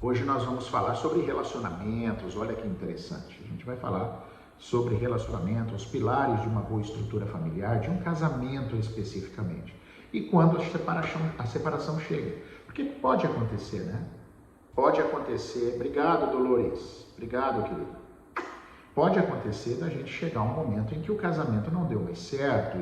Hoje nós vamos falar sobre relacionamentos, olha que interessante. A gente vai falar sobre relacionamentos, os pilares de uma boa estrutura familiar, de um casamento especificamente. E quando a separação chega. Porque pode acontecer, né? Pode acontecer. Obrigado, Dolores. Obrigado, querido. Pode acontecer da gente chegar a um momento em que o casamento não deu mais certo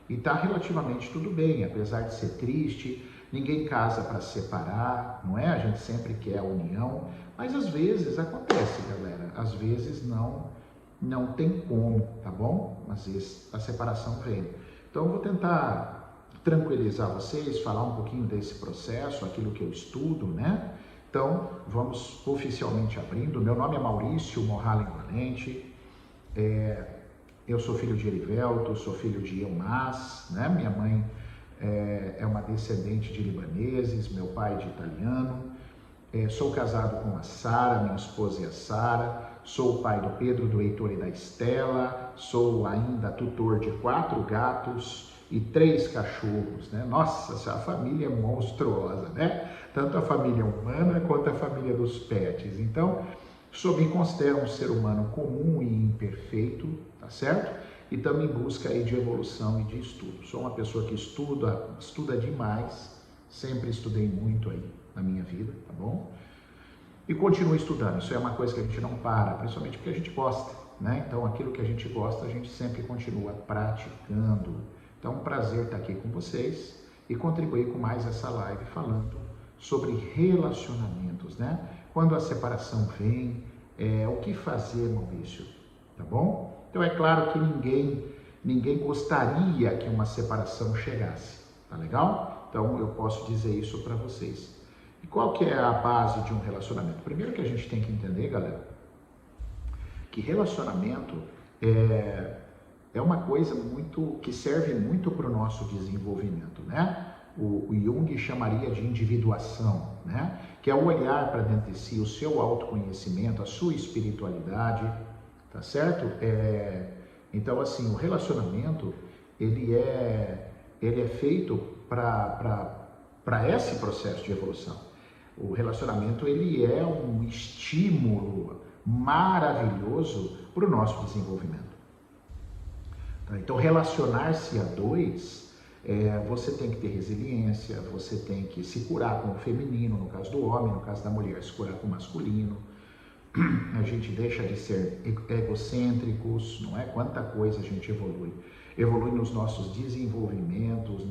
e tá relativamente tudo bem, apesar de ser triste. Ninguém casa para se separar, não é? A gente sempre quer a união, mas às vezes acontece, galera. Às vezes não tem como, tá bom? Às vezes a separação vem. Então eu vou tentar tranquilizar vocês, falar um pouquinho desse processo, aquilo que eu estudo, né? Então vamos oficialmente abrindo. Meu nome é Maurício Morralen Valente. Eu sou filho de Erivelto, sou filho de Elmas, né? Minha mãe é uma descendente de libaneses, meu pai de italiano. Sou casado com a Sara, minha esposa é a Sara. Sou o pai do Pedro, do Heitor e da Estela. Sou ainda tutor de 4 gatos e 3 cachorros, né? Nossa, a família é monstruosa, né? Tanto a família humana quanto a família dos pets. Então, me considero um ser humano comum e imperfeito, tá certo? E também em busca aí de evolução e de estudo. Sou uma pessoa que estuda demais, sempre estudei muito aí na minha vida, tá bom? E continuo estudando, isso é uma coisa que a gente não para, principalmente porque a gente gosta, né? Então aquilo que a gente gosta, a gente sempre continua praticando. Então é um prazer estar aqui com vocês e contribuir com mais essa live falando sobre relacionamentos, né? Quando a separação vem, o que fazer, Maurício, tá bom? Então é claro que ninguém gostaria que uma separação chegasse, tá legal? Então eu posso dizer isso para vocês. E qual que é a base de um relacionamento? Primeiro que a gente tem que entender, galera, que relacionamento é uma coisa que serve muito para o nosso desenvolvimento, né? O Jung chamaria de individuação, né? Que é o olhar para dentro de si, o seu autoconhecimento, a sua espiritualidade, tá certo? Então, assim, o relacionamento, ele é feito para esse processo de evolução. O relacionamento, ele é um estímulo maravilhoso para o nosso desenvolvimento. Tá? Então, relacionar-se a dois, você tem que ter resiliência, você tem que se curar com o feminino, no caso do homem, no caso da mulher, se curar com o masculino. A gente deixa de ser egocêntricos, não é? Quanta coisa a gente evolui. Evolui nos nossos desenvolvimentos,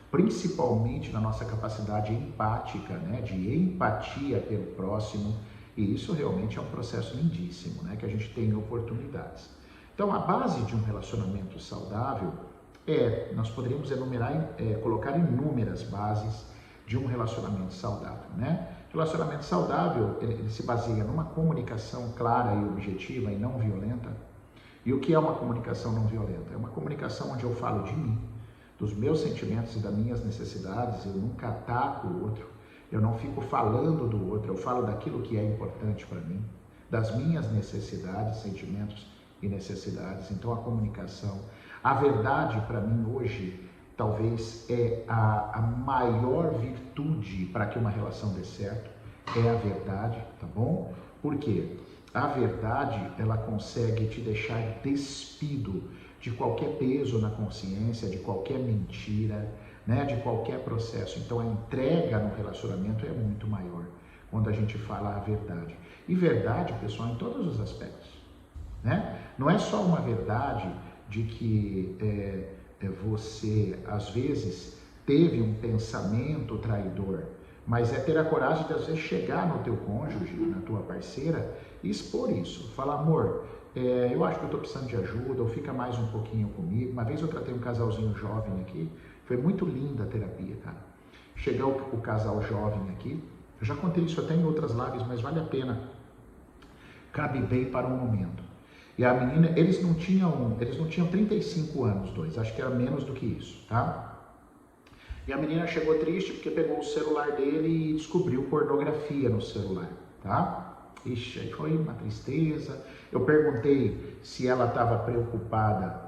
principalmente na nossa capacidade empática, né? De empatia pelo próximo. E isso realmente é um processo lindíssimo, né? Que a gente tem oportunidades. Então, a base de um relacionamento saudável nós poderíamos colocar inúmeras bases de um relacionamento saudável, né? Relacionamento saudável, ele se baseia numa comunicação clara e objetiva e não violenta. E o que é uma comunicação não violenta? É uma comunicação onde eu falo de mim, dos meus sentimentos e das minhas necessidades. Eu nunca ataco o outro, eu não fico falando do outro, eu falo daquilo que é importante para mim, das minhas necessidades, sentimentos e necessidades. Então a comunicação, a verdade para mim hoje, talvez é a maior virtude para que uma relação dê certo, é a verdade, tá bom? Por quê? A verdade, ela consegue te deixar despido de qualquer peso na consciência, de qualquer mentira, né? De qualquer processo. Então a entrega no relacionamento é muito maior quando a gente fala a verdade. E verdade, pessoal, em todos os aspectos, né? Não é só uma verdade de que você, às vezes, teve um pensamento traidor, mas é ter a coragem de, às vezes, chegar no teu cônjuge, na tua parceira, e expor isso. Falar, amor, eu acho que eu estou precisando de ajuda, ou fica mais um pouquinho comigo. Uma vez eu tratei um casalzinho jovem aqui, foi muito linda a terapia, cara. Chegou o casal jovem aqui, eu já contei isso até em outras lives, mas vale a pena. Cabe bem para um momento. E a menina, eles não tinham 35 anos, dois, acho que era menos do que isso, tá? E a menina chegou triste porque pegou o celular dele e descobriu pornografia no celular, tá? Ixi, aí foi uma tristeza. Eu perguntei se ela estava preocupada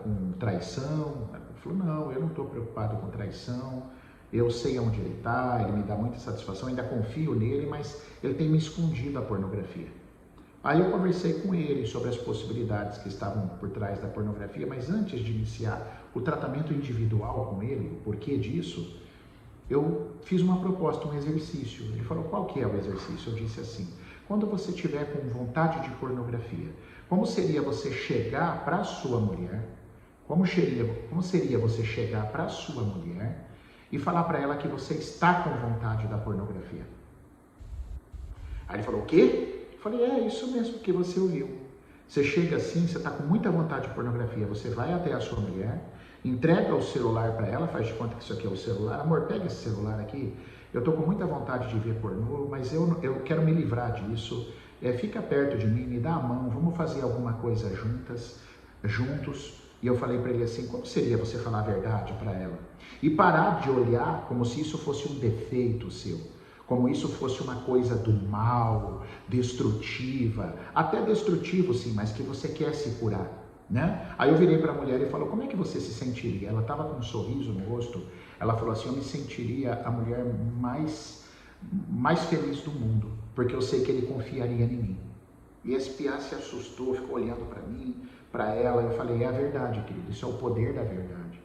com traição. Ela falou, não, eu não estou preocupado com traição. Eu sei onde ele está, ele me dá muita satisfação, ainda confio nele, mas ele tem me escondido a pornografia. Aí eu conversei com ele sobre as possibilidades que estavam por trás da pornografia, mas antes de iniciar o tratamento individual com ele, o porquê disso, eu fiz uma proposta, um exercício. Ele falou, qual que é o exercício? Eu disse assim, quando você tiver com vontade de pornografia, como seria você chegar para a sua mulher, como seria você chegar para a sua mulher e falar para ela que você está com vontade da pornografia? Aí ele falou, o quê? Eu falei, é isso mesmo que você ouviu. Você chega assim, você está com muita vontade de pornografia, você vai até a sua mulher, entrega o celular para ela, faz de conta que isso aqui é o celular, amor, pega esse celular aqui, eu estou com muita vontade de ver pornô, mas eu quero me livrar disso, fica perto de mim, me dá a mão, vamos fazer alguma coisa juntos. E eu falei para ele assim, como seria você falar a verdade para ela? E parar de olhar como se isso fosse um defeito seu, como isso fosse uma coisa do mal, destrutiva, até destrutivo sim, mas que você quer se curar, né? Aí eu virei para a mulher e falou, como é que você se sentiria? Ela estava com um sorriso no rosto, ela falou assim, eu me sentiria a mulher mais feliz do mundo, porque eu sei que ele confiaria em mim. E esse piá se assustou, ficou olhando para mim, para ela, eu falei, é a verdade, querido, isso é o poder da verdade.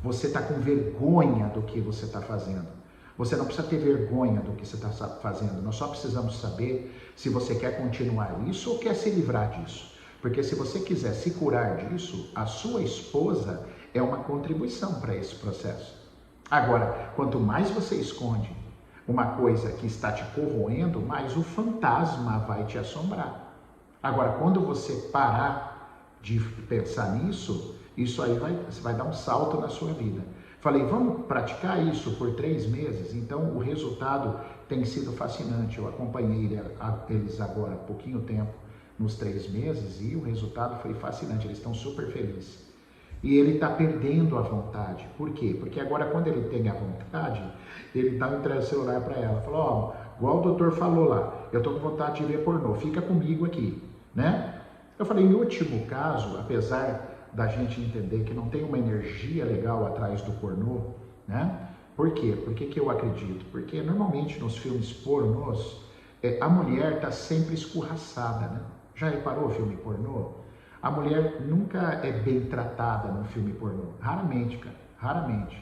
Você está com vergonha do que você está fazendo. Você não precisa ter vergonha do que você está fazendo, nós só precisamos saber se você quer continuar isso ou quer se livrar disso. Porque se você quiser se curar disso, a sua esposa é uma contribuição para esse processo. Agora, quanto mais você esconde uma coisa que está te corroendo, mais o fantasma vai te assombrar. Agora, quando você parar de pensar nisso, isso aí você vai dar um salto na sua vida. Falei, vamos praticar isso por 3 meses? Então, o resultado tem sido fascinante. Eu acompanhei eles agora há pouquinho tempo, nos 3 meses, e o resultado foi fascinante. Eles estão super felizes. E ele está perdendo a vontade. Por quê? Porque agora, quando ele tem a vontade, ele está entregando o celular para ela. Falou, ó, igual o doutor falou lá, eu estou com vontade de ver pornô, fica comigo aqui, né? Eu falei, em último caso, apesar da gente entender que não tem uma energia legal atrás do pornô, né? Por quê? Por que eu acredito? Porque normalmente nos filmes pornôs, a mulher está sempre escorraçada, né? Já reparou o filme pornô? A mulher nunca é bem tratada no filme pornô. Raramente, cara. Raramente.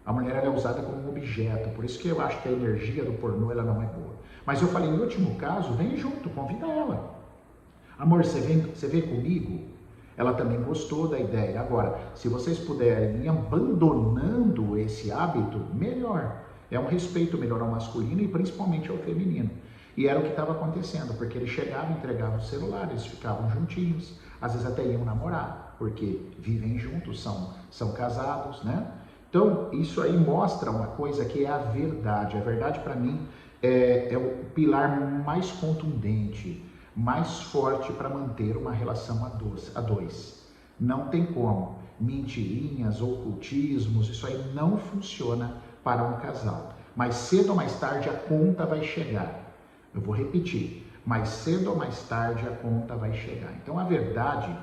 A mulher ela é usada como um objeto. Por isso que eu acho que a energia do pornô ela não é boa. Mas eu falei, em último caso, vem junto, convida ela. Amor, você vem comigo? Ela também gostou da ideia. Agora, se vocês puderem ir abandonando esse hábito, melhor. É um respeito melhor ao masculino e principalmente ao feminino. E era o que estava acontecendo, porque ele chegava, entregava o celular, eles ficavam juntinhos, às vezes até iam namorar, porque vivem juntos, são casados, né? Então, isso aí mostra uma coisa que é a verdade. A verdade, para mim, é o pilar mais contundente, mais forte para manter uma relação a dois. Não tem como. Mentirinhas, ocultismos, isso aí não funciona para um casal. Mais cedo ou mais tarde a conta vai chegar. Eu vou repetir, mais cedo ou mais tarde a conta vai chegar. Então a verdade,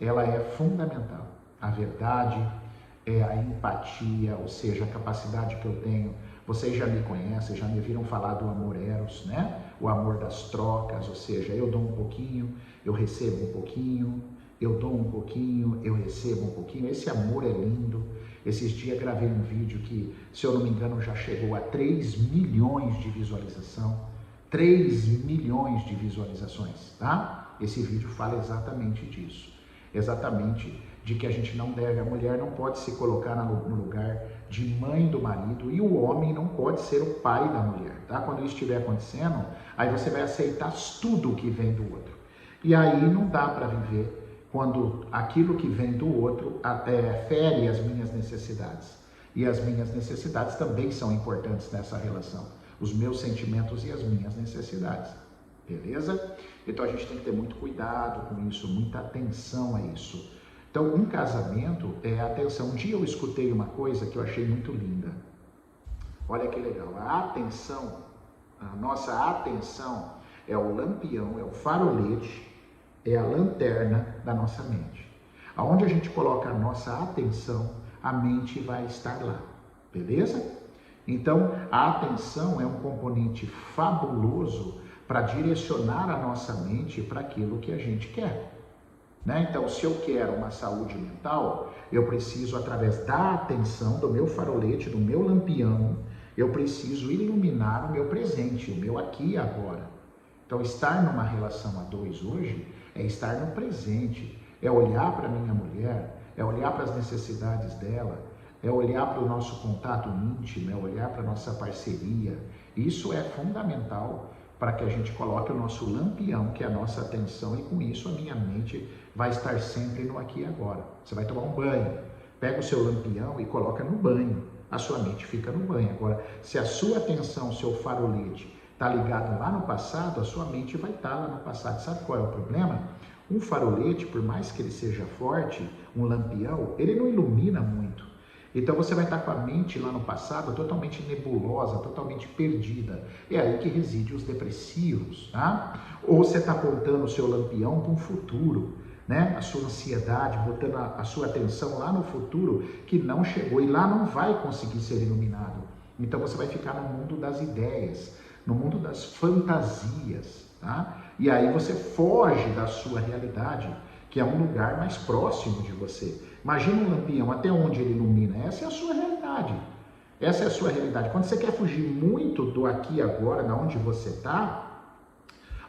ela é fundamental. A verdade é a empatia, ou seja, a capacidade que eu tenho. Vocês já me conhecem, já me viram falar do amor eros, né? O amor das trocas, ou seja, eu dou um pouquinho, eu recebo um pouquinho, eu dou um pouquinho, eu recebo um pouquinho. Esse amor é lindo. Esses dias gravei um vídeo que, se eu não me engano, já chegou a 3 milhões de visualização. 3 milhões de visualizações, tá? Esse vídeo fala exatamente disso. Exatamente de que a gente não deve, a mulher não pode se colocar no lugar de mãe do marido e o homem não pode ser o pai da mulher, tá? Quando isso estiver acontecendo, aí você vai aceitar tudo que vem do outro. E aí não dá para viver quando aquilo que vem do outro fere as minhas necessidades. E as minhas necessidades também são importantes nessa relação. Os meus sentimentos e as minhas necessidades, beleza? Então a gente tem que ter muito cuidado com isso, muita atenção a isso. Então um casamento é atenção. Um dia eu escutei uma coisa que eu achei muito linda. Olha que legal, a nossa atenção é o lampião, é o farolete, é a lanterna da nossa mente. Aonde a gente coloca a nossa atenção, a mente vai estar lá, beleza? Então, a atenção é um componente fabuloso para direcionar a nossa mente para aquilo que a gente quer. Né? Então, se eu quero uma saúde mental, eu preciso, através da atenção, do meu farolete, do meu lampião, eu preciso iluminar o meu presente, o meu aqui e agora. Então, estar numa relação a dois hoje é estar no presente, é olhar para minha mulher, é olhar para as necessidades dela, é olhar para o nosso contato íntimo, é olhar para a nossa parceria. Isso é fundamental para que a gente coloque o nosso lampião, que é a nossa atenção, e com isso a minha mente vai estar sempre no aqui e agora. Você vai tomar um banho, pega o seu lampião e coloca no banho, a sua mente fica no banho. Agora, se a sua atenção, o seu farolete está ligado lá no passado, a sua mente vai estar lá no passado. Sabe qual é o problema? Um farolete, por mais que ele seja forte, um lampião, ele não ilumina muito. Então você vai estar com a mente lá no passado totalmente nebulosa, totalmente perdida. É aí que reside os depressivos, tá? Ou você está apontando o seu lampião para um futuro, né? A sua ansiedade, botando a sua atenção lá no futuro que não chegou e lá não vai conseguir ser iluminado. Então você vai ficar no mundo das ideias, no mundo das fantasias, tá? E aí você foge da sua realidade, que é um lugar mais próximo de você. Imagina um lampião, até onde ele ilumina. Essa é a sua realidade. Essa é a sua realidade. Quando você quer fugir muito do aqui e agora, da onde você está,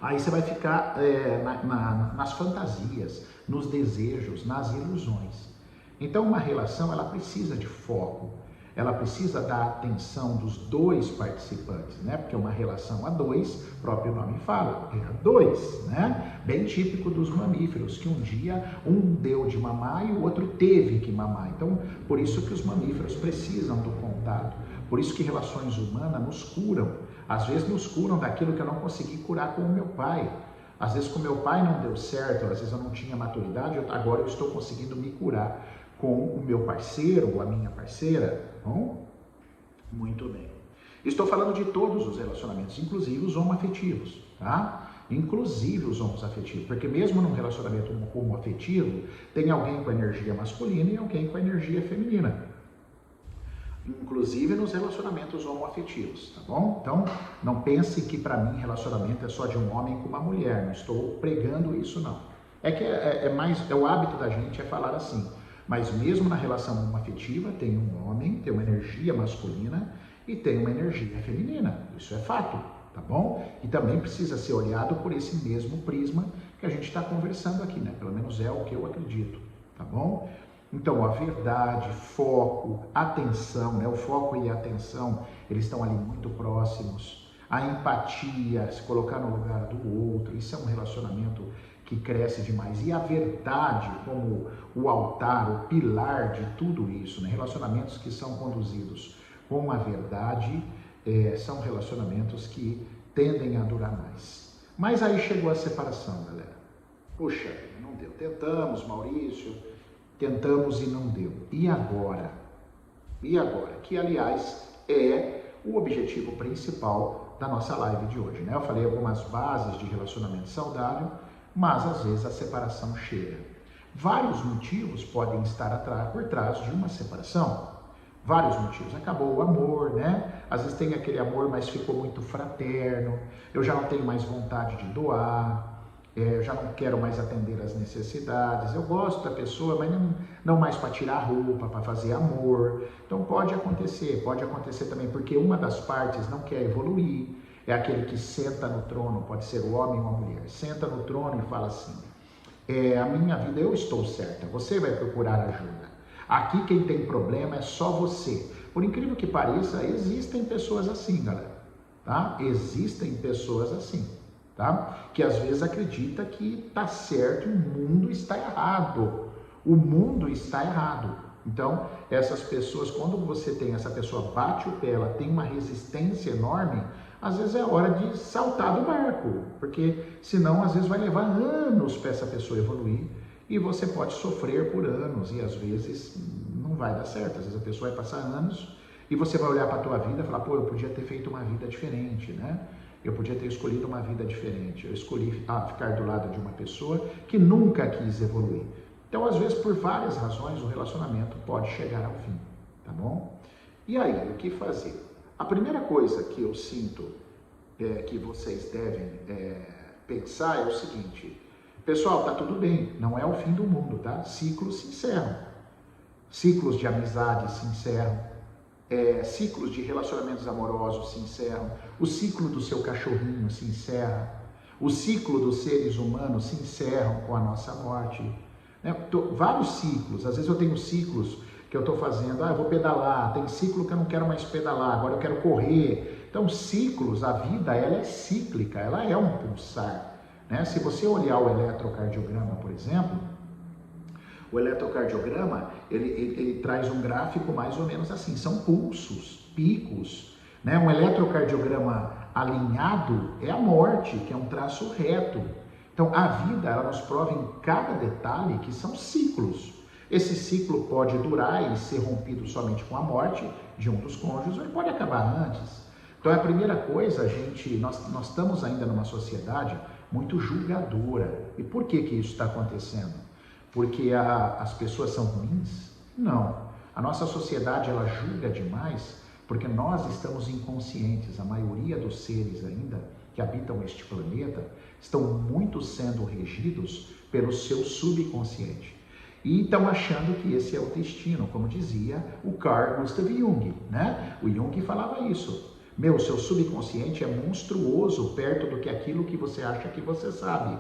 aí você vai ficar nas fantasias, nos desejos, nas ilusões. Então uma relação, ela precisa de foco. Ela precisa da atenção dos dois participantes, né? Porque uma relação a dois, o próprio nome fala, é a dois, né? Bem típico dos mamíferos, que um dia um deu de mamar e o outro teve que mamar. Então, por isso que os mamíferos precisam do contato, por isso que relações humanas nos curam. Às vezes nos curam daquilo que eu não consegui curar com o meu pai. Às vezes com o meu pai não deu certo, às vezes eu não tinha maturidade, agora eu estou conseguindo me curar com o meu parceiro ou a minha parceira. Bom? Muito bem. Estou falando de todos os relacionamentos, inclusive os homoafetivos, tá? Inclusive os homoafetivos, porque mesmo num relacionamento homoafetivo, tem alguém com energia masculina e alguém com energia feminina. Inclusive nos relacionamentos homoafetivos, tá bom? Então, não pense que para mim relacionamento é só de um homem com uma mulher, não estou pregando isso não. É que é o hábito da gente é falar assim. Mas mesmo na relação afetiva, tem um homem, tem uma energia masculina e tem uma energia feminina. Isso é fato, tá bom? E também precisa ser olhado por esse mesmo prisma que a gente está conversando aqui, né? Pelo menos é o que eu acredito, tá bom? Então, a verdade, foco, atenção, né? O foco e a atenção, eles estão ali muito próximos. A empatia, se colocar no lugar do outro, isso é um relacionamento que cresce demais. E a verdade como o altar, o pilar de tudo isso, né? Relacionamentos que são conduzidos com a verdade são relacionamentos que tendem a durar mais. Mas aí chegou a separação, galera. Puxa, não deu. Tentamos, Maurício, tentamos e não deu. E agora? E agora? Que, aliás, é o objetivo principal da nossa live de hoje, né? Eu falei algumas bases de relacionamento saudável, mas às vezes a separação chega. Vários motivos podem estar por trás de uma separação. Vários motivos. Acabou o amor, né? Às vezes tem aquele amor, mas ficou muito fraterno. Eu já não tenho mais vontade de doar. Eu já não quero mais atender as necessidades. Eu gosto da pessoa, mas não mais para tirar roupa, para fazer amor. Então pode acontecer também porque uma das partes não quer evoluir. É aquele que senta no trono, pode ser o homem ou a mulher, senta no trono e fala assim, a minha vida eu estou certa, você vai procurar ajuda. Aqui quem tem problema é só você. Por incrível que pareça, existem pessoas assim, galera, tá? Existem pessoas assim, tá? Que às vezes acredita que tá certo e o mundo está errado. O mundo está errado. Então, essas pessoas, quando você tem essa pessoa, bate o pé, ela tem uma resistência enorme, às vezes é hora de saltar do barco, porque senão às vezes vai levar anos para essa pessoa evoluir e você pode sofrer por anos e às vezes não vai dar certo. Às vezes a pessoa vai passar anos e você vai olhar para a tua vida e falar, pô, eu podia ter feito uma vida diferente, né? Eu podia ter escolhido uma vida diferente. Eu escolhi ficar do lado de uma pessoa que nunca quis evoluir. Então, às vezes, por várias razões, o relacionamento pode chegar ao fim, tá bom? E aí, o que fazer? A primeira coisa que eu sinto que vocês devem pensar é o seguinte: pessoal, tá tudo bem, não é o fim do mundo, tá? Ciclos se encerram, ciclos de amizade se encerram, ciclos de relacionamentos amorosos se encerram, o ciclo do seu cachorrinho se encerra, o ciclo dos seres humanos se encerram com a nossa morte. Né? Vários ciclos, às vezes eu tenho ciclos que eu estou fazendo, eu vou pedalar, tem ciclo que eu não quero mais pedalar, agora eu quero correr. Então, ciclos, a vida, ela é cíclica, ela é um pulsar. Né? Se você olhar o eletrocardiograma, por exemplo, o eletrocardiograma, ele traz um gráfico mais ou menos assim, são pulsos, picos. Né? Um eletrocardiograma alinhado é a morte, que é um traço reto. Então, a vida, ela nos prova em cada detalhe que são ciclos. Esse ciclo pode durar e ser rompido somente com a morte de um dos cônjuges, ou ele pode acabar antes. Então, a primeira coisa, nós estamos ainda numa sociedade muito julgadora. E por que isso está acontecendo? Porque as pessoas são ruins? Não. A nossa sociedade, ela julga demais porque nós estamos inconscientes. A maioria dos seres ainda que habitam este planeta estão muito sendo regidos pelo seu subconsciente. E estão achando que esse é o destino, como dizia o Carl Gustav Jung, né? O Jung falava isso. Seu subconsciente é monstruoso perto do que aquilo que você acha que você sabe.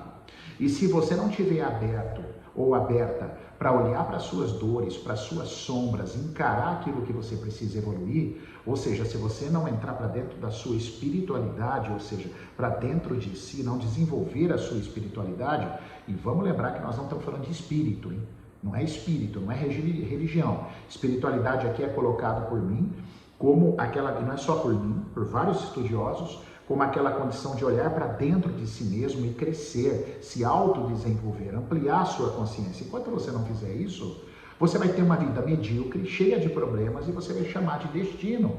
E se você não estiver aberto ou aberta para olhar para suas dores, para suas sombras, encarar aquilo que você precisa evoluir, ou seja, se você não entrar para dentro da sua espiritualidade, ou seja, para dentro de si, não desenvolver a sua espiritualidade, e vamos lembrar que nós não estamos falando de espírito, hein? Não é espírito, não é religião. Espiritualidade aqui é colocado por mim como aquela, e não é só por mim, por vários estudiosos, como aquela condição de olhar para dentro de si mesmo e crescer, se autodesenvolver, ampliar a sua consciência. Enquanto você não fizer isso, você vai ter uma vida medíocre, cheia de problemas, e você vai chamar de destino.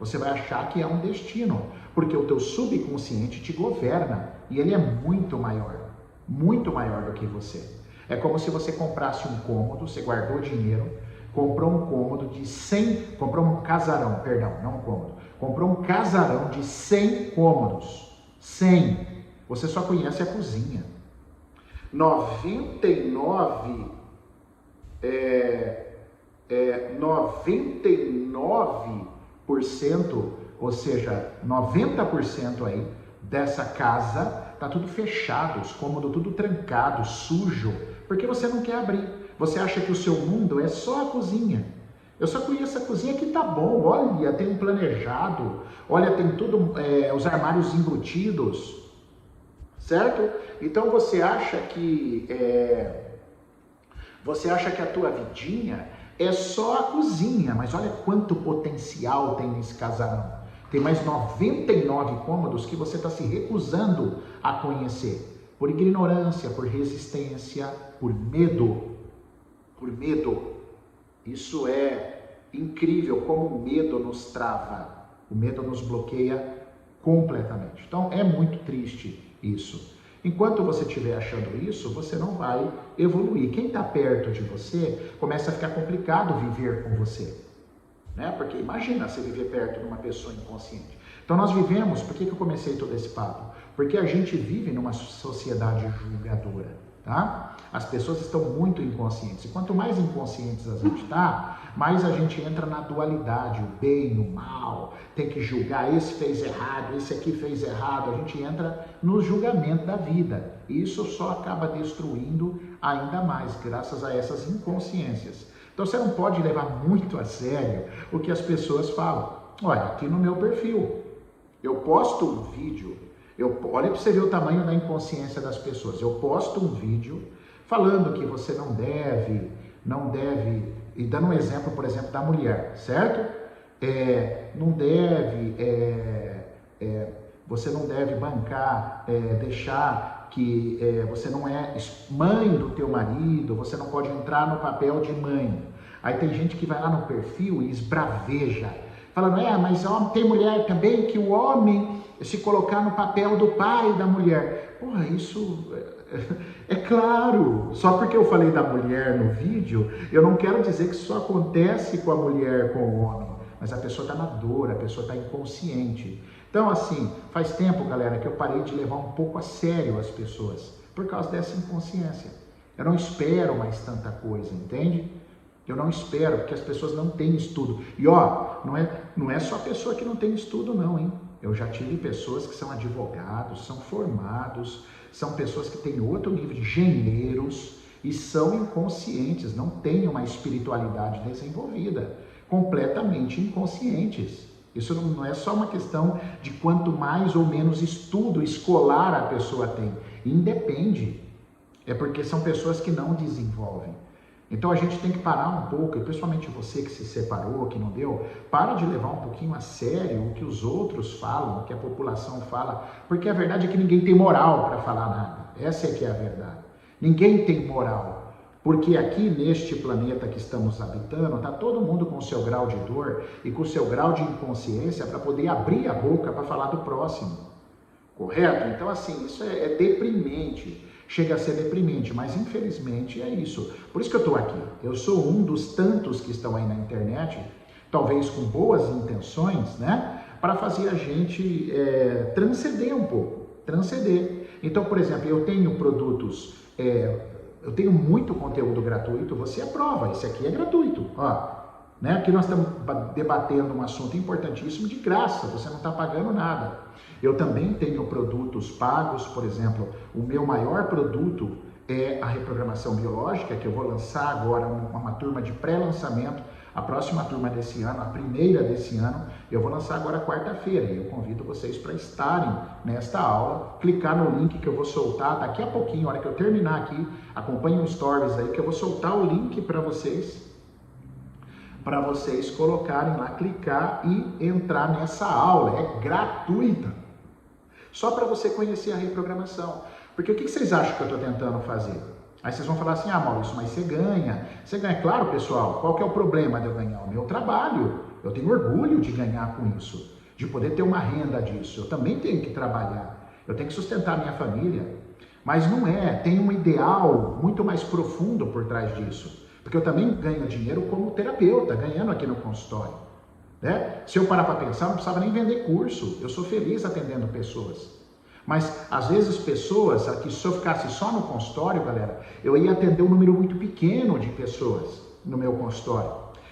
Você vai achar que é um destino, porque o teu subconsciente te governa, e ele é muito maior do que você. É como se você comprasse um cômodo, você guardou dinheiro, comprou um cômodo de 100, comprou um casarão, perdão, não um cômodo, comprou um casarão de 100 cômodos, 100, você só conhece a cozinha, 99%, ou seja, 90% aí dessa casa tá tudo fechado, os cômodos tudo trancado, sujo, porque você não quer abrir. Você acha que o seu mundo é só a cozinha. Eu só conheço a cozinha que tá bom, olha, tem um planejado, olha, tem tudo, os armários embutidos, certo? Então você acha que a tua vidinha é só a cozinha, mas olha quanto potencial tem nesse casarão. Tem mais 99 cômodos que você está se recusando a conhecer, por ignorância, por resistência, por medo. Por medo. Isso é incrível como o medo nos trava, o medo nos bloqueia completamente. Então é muito triste isso. Enquanto você estiver achando isso, você não vai evoluir. Quem está perto de você, começa a ficar complicado viver com você. Né? Porque imagina você viver perto de uma pessoa inconsciente. Então nós vivemos, por que eu comecei todo esse papo? Porque a gente vive numa sociedade julgadora, tá? As pessoas estão muito inconscientes, e quanto mais inconscientes a gente está, mais a gente entra na dualidade, o bem, o mal, tem que julgar, esse fez errado, esse aqui fez errado, a gente entra no julgamento da vida, e isso só acaba destruindo ainda mais, graças a essas inconsciências. Então você não pode levar muito a sério o que as pessoas falam. Olha, aqui no meu perfil, eu posto um vídeo, olha para você ver o tamanho da inconsciência das pessoas. Eu posto um vídeo falando que você não deve, e dando um exemplo, por exemplo, da mulher, certo? Você não deve bancar, deixar que você não é mãe do teu marido, você não pode entrar no papel de mãe. Aí tem gente que vai lá no perfil e esbraveja, falando, mas tem mulher também que o homem se colocar no papel do pai da mulher. Porra, isso é claro. Só porque eu falei da mulher no vídeo, eu não quero dizer que só acontece com a mulher, com o homem. mas a pessoa está na dor, a pessoa está inconsciente. Então, assim, faz tempo, galera, que eu parei de levar um pouco a sério as pessoas, por causa dessa inconsciência. Eu não espero mais tanta coisa, entende? Eu não espero, porque as pessoas não têm estudo. E ó, não é só pessoa que não tem estudo não, hein? Eu já tive pessoas que são advogados, são formados, são pessoas que têm outro nível de engenheiros e são inconscientes, não têm uma espiritualidade desenvolvida, completamente inconscientes. Isso não é só uma questão de quanto mais ou menos estudo escolar a pessoa tem. Independe. É porque são pessoas que não desenvolvem. Então a gente tem que parar um pouco, e principalmente você que se separou, que não deu, para de levar um pouquinho a sério o que os outros falam, o que a população fala, porque a verdade é que ninguém tem moral para falar nada. Essa é que é a verdade. Ninguém tem moral, porque aqui neste planeta que estamos habitando, está todo mundo com o seu grau de dor e com o seu grau de inconsciência para poder abrir a boca para falar do próximo. Correto? Então assim, isso é deprimente. Chega a ser deprimente, mas infelizmente é isso. Por isso que eu estou aqui. Eu sou um dos tantos que estão aí na internet, talvez com boas intenções, né? Para fazer a gente transcender um pouco, transcender. Então, por exemplo, eu tenho produtos, eu tenho muito conteúdo gratuito, você aprova, esse aqui é gratuito, ó. Né? Aqui nós estamos debatendo um assunto importantíssimo de graça, você não está pagando nada. Eu também tenho produtos pagos, por exemplo, o meu maior produto é a reprogramação biológica, que eu vou lançar agora uma turma de pré-lançamento, a próxima turma desse ano, a primeira desse ano, eu vou lançar agora quarta-feira e eu convido vocês para estarem nesta aula, clicar no link que eu vou soltar daqui a pouquinho, a hora que eu terminar aqui, acompanhe os stories aí que eu vou soltar o link para vocês colocarem lá, clicar e entrar nessa aula, é gratuita. Só para você conhecer a reprogramação. Porque o que vocês acham que eu estou tentando fazer? Aí vocês vão falar assim, ah Maurício, mas você ganha. Você ganha, claro pessoal, qual que é o problema de eu ganhar? O meu trabalho. Eu tenho orgulho de ganhar com isso, de poder ter uma renda disso. Eu também tenho que trabalhar, eu tenho que sustentar a minha família. Mas não é, tem um ideal muito mais profundo por trás disso. Porque eu também ganho dinheiro como terapeuta, ganhando aqui no consultório. Né? Se eu parar para pensar, não precisava nem vender curso, eu sou feliz atendendo pessoas. Mas, às vezes, pessoas, que se eu ficasse só no consultório, galera, eu ia atender um número muito pequeno de pessoas no meu consultório.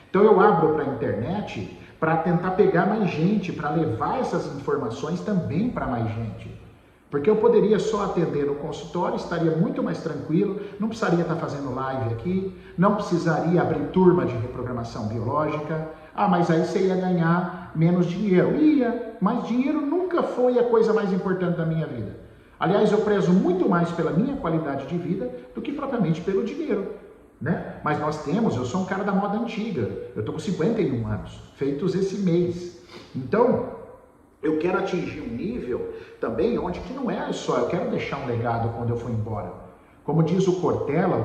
Então, eu abro para a internet para tentar pegar mais gente, para levar essas informações também para mais gente. Porque eu poderia só atender no consultório, estaria muito mais tranquilo, não precisaria estar fazendo live aqui, não precisaria abrir turma de reprogramação biológica. Ah, mas aí você ia ganhar menos dinheiro. Ia, mas dinheiro nunca foi a coisa mais importante da minha vida. Aliás, eu prezo muito mais pela minha qualidade de vida do que propriamente pelo dinheiro. Né? Mas eu sou um cara da moda antiga, eu estou com 51 anos, feitos esse mês. Então, eu quero atingir um nível também onde que não é só, eu quero deixar um legado quando eu for embora. Como diz o Cortella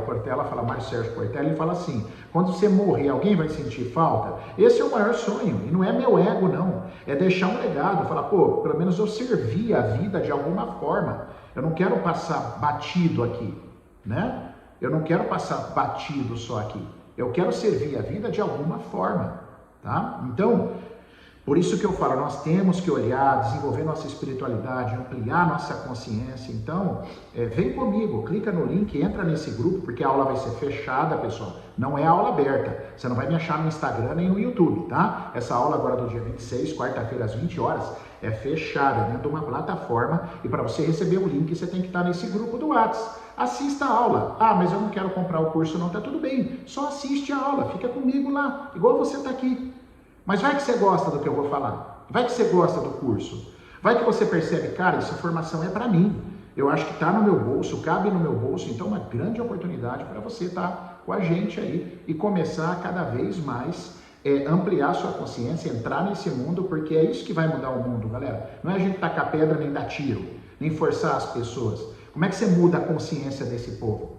fala, Mário Sérgio Cortella, ele fala assim, quando você morrer, alguém vai sentir falta? Esse é o maior sonho, e não é meu ego não, é deixar um legado, falar, pô, pelo menos eu servi a vida de alguma forma, eu não quero passar batido aqui, né? Eu não quero passar batido só aqui, eu quero servir a vida de alguma forma, tá? Então, por isso que eu falo, nós temos que olhar, desenvolver nossa espiritualidade, ampliar nossa consciência. Então, vem comigo, clica no link, entra nesse grupo, porque a aula vai ser fechada, pessoal. Não é aula aberta. Você não vai me achar no Instagram nem no YouTube, tá? Essa aula agora do dia 26, quarta-feira, às 20 horas, é fechada dentro de uma plataforma. E para você receber o link, você tem que estar nesse grupo do WhatsApp. Assista a aula. Ah, mas eu não quero comprar o curso, não, tá tudo bem. Só assiste a aula, fica comigo lá, igual você está aqui. Mas vai que você gosta do que eu vou falar, vai que você gosta do curso, vai que você percebe, cara, essa formação é para mim, eu acho que está no meu bolso, cabe no meu bolso, então é uma grande oportunidade para você estar com a gente aí e começar a cada vez mais ampliar sua consciência, entrar nesse mundo, porque é isso que vai mudar o mundo, galera. Não é a gente tacar pedra nem dar tiro, nem forçar as pessoas. Como é que você muda a consciência desse povo?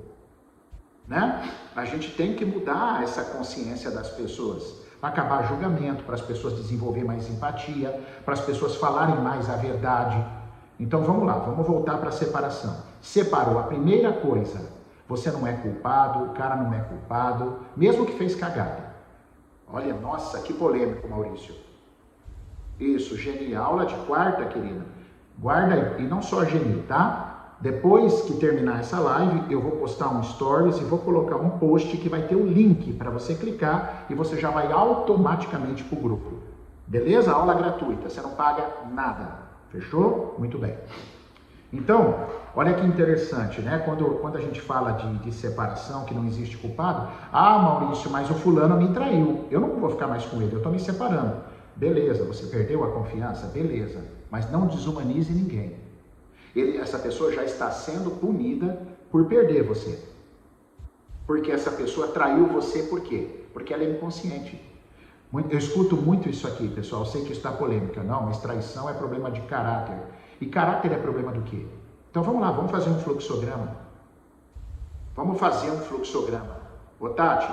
Né? A gente tem que mudar essa consciência das pessoas. Para acabar julgamento, para as pessoas desenvolverem mais empatia, para as pessoas falarem mais a verdade. Então vamos lá, vamos voltar para a separação. Separou, a primeira coisa, você não é culpado, o cara não é culpado, mesmo que fez cagada. Olha, nossa, que polêmico, Maurício. Isso, Geni, aula de quarta, querida. Guarda aí, e não só Geni, tá? Depois que terminar essa live, eu vou postar um stories e vou colocar um post que vai ter o link para você clicar e você já vai automaticamente para o grupo. Beleza? Aula gratuita, você não paga nada. Fechou? Muito bem. Então, olha que interessante, né? Quando a gente fala de separação, que não existe culpado, ah, Maurício, mas o fulano me traiu, eu não vou ficar mais com ele, eu estou me separando. Beleza, você perdeu a confiança? Beleza, mas não desumanize ninguém. Essa pessoa já está sendo punida por perder você. Porque essa pessoa traiu você por quê? Porque ela é inconsciente. Eu escuto muito isso aqui, pessoal, eu sei que está polêmica, não, mas traição é problema de caráter. E caráter é problema do quê? Então vamos lá, vamos fazer um fluxograma. Vamos fazer um fluxograma. Ô Tati,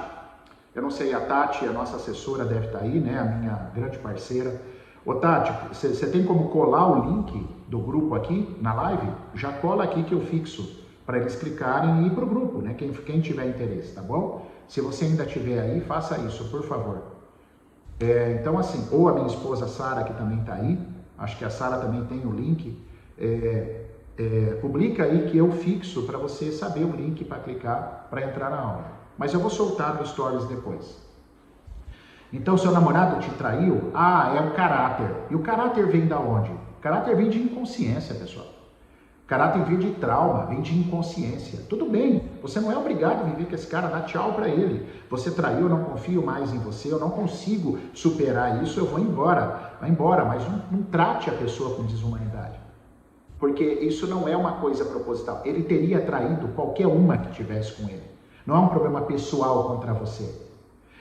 eu não sei, a Tati, a nossa assessora deve estar aí, né, a minha grande parceira. Ô Tati, você tem como colar o link do grupo aqui na live? Já cola aqui que eu fixo, para eles clicarem e ir para o grupo, né, quem tiver interesse, tá bom? Se você ainda tiver aí, faça isso, por favor. Então assim, ou a minha esposa Sara, que também está aí, acho que a Sara também tem o link, publica aí que eu fixo para você saber o link para clicar para entrar na aula. Mas eu vou soltar no Stories depois. Então, seu namorado te traiu? Ah, é o caráter. E o caráter vem da onde? O caráter vem de inconsciência, pessoal. O caráter vem de trauma, vem de inconsciência. Tudo bem, você não é obrigado a viver com esse cara, dá tchau para ele. Você traiu, eu não confio mais em você, eu não consigo superar isso, eu vou embora. Vai embora, mas não trate a pessoa com desumanidade. Porque isso não é uma coisa proposital. Ele teria traído qualquer uma que tivesse com ele. Não é um problema pessoal contra você.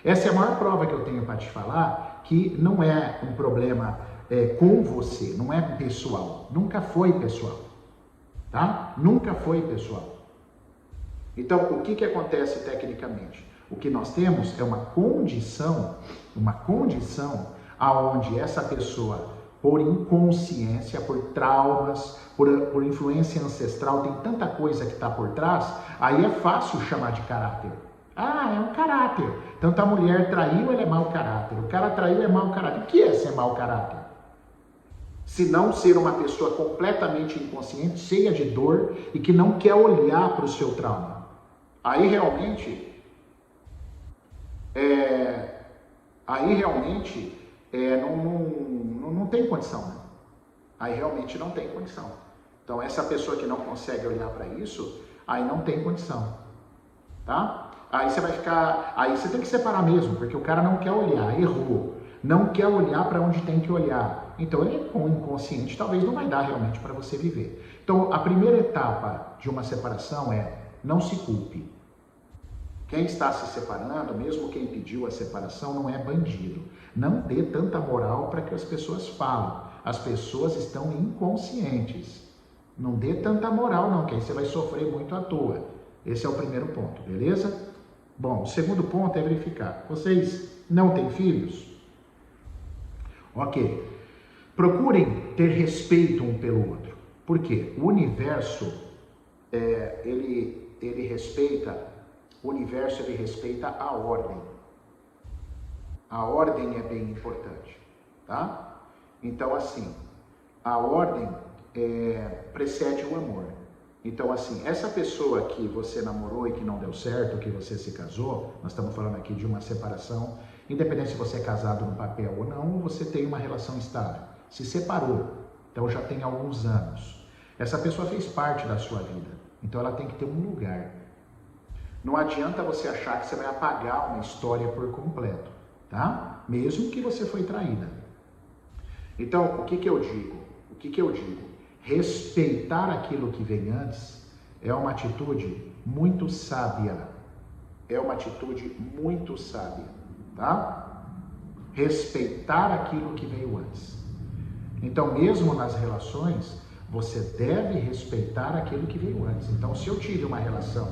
Essa é a maior prova que eu tenho para te falar, que não é um problema com você, não é pessoal. Nunca foi pessoal. Tá? Nunca foi pessoal. Então, o que acontece tecnicamente? O que nós temos é uma condição aonde essa pessoa, por inconsciência, por traumas, por influência ancestral, tem tanta coisa que está por trás, aí é fácil chamar de caráter. Ah, é um caráter. Tanto a mulher traiu, ele é mau caráter. O cara traiu, é mau caráter. O que é ser mau caráter? Se não ser uma pessoa completamente inconsciente, cheia de dor e que não quer olhar para o seu trauma. Aí realmente não tem condição, né? Aí realmente não tem condição. Então essa pessoa que não consegue olhar para isso, aí não tem condição, tá? Aí você tem que separar mesmo, porque o cara não quer olhar, errou. Não quer olhar para onde tem que olhar. Então ele com o inconsciente talvez não vai dar realmente para você viver. Então a primeira etapa de uma separação é não se culpe. Quem está se separando, mesmo quem pediu a separação, não é bandido. Não dê tanta moral para que as pessoas falem. As pessoas estão inconscientes. Não dê tanta moral não, que aí você vai sofrer muito à toa. Esse é o primeiro ponto, beleza? Bom, o segundo ponto é verificar. Vocês não têm filhos? Ok. Procurem ter respeito um pelo outro. Por quê? O universo, ele respeita a ordem. A ordem é bem importante, tá? Então, assim, a ordem precede o amor. Então, assim, essa pessoa que você namorou e que não deu certo, que você se casou, nós estamos falando aqui de uma separação, independente se você é casado no papel ou não, você tem uma relação estável. Se separou, então já tem alguns anos. Essa pessoa fez parte da sua vida, então ela tem que ter um lugar. Não adianta você achar que você vai apagar uma história por completo, tá? Mesmo que você foi traída. Então, o que eu digo? Respeitar aquilo que vem antes é uma atitude muito sábia. É uma atitude muito sábia, tá? Respeitar aquilo que veio antes. Então, mesmo nas relações, você deve respeitar aquilo que veio antes. Então, se eu tive uma relação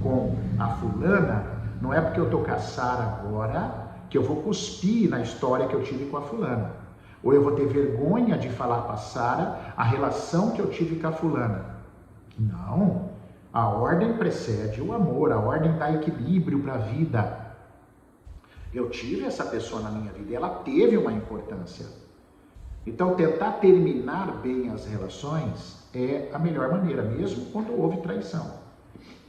com a fulana, não é porque eu tô com a Sara agora que eu vou cuspir na história que eu tive com a fulana. Ou eu vou ter vergonha de falar para a Sara a relação que eu tive com a fulana. Não. A ordem precede o amor. A ordem dá equilíbrio para a vida. Eu tive essa pessoa na minha vida e ela teve uma importância. Então, tentar terminar bem as relações é a melhor maneira, mesmo quando houve traição.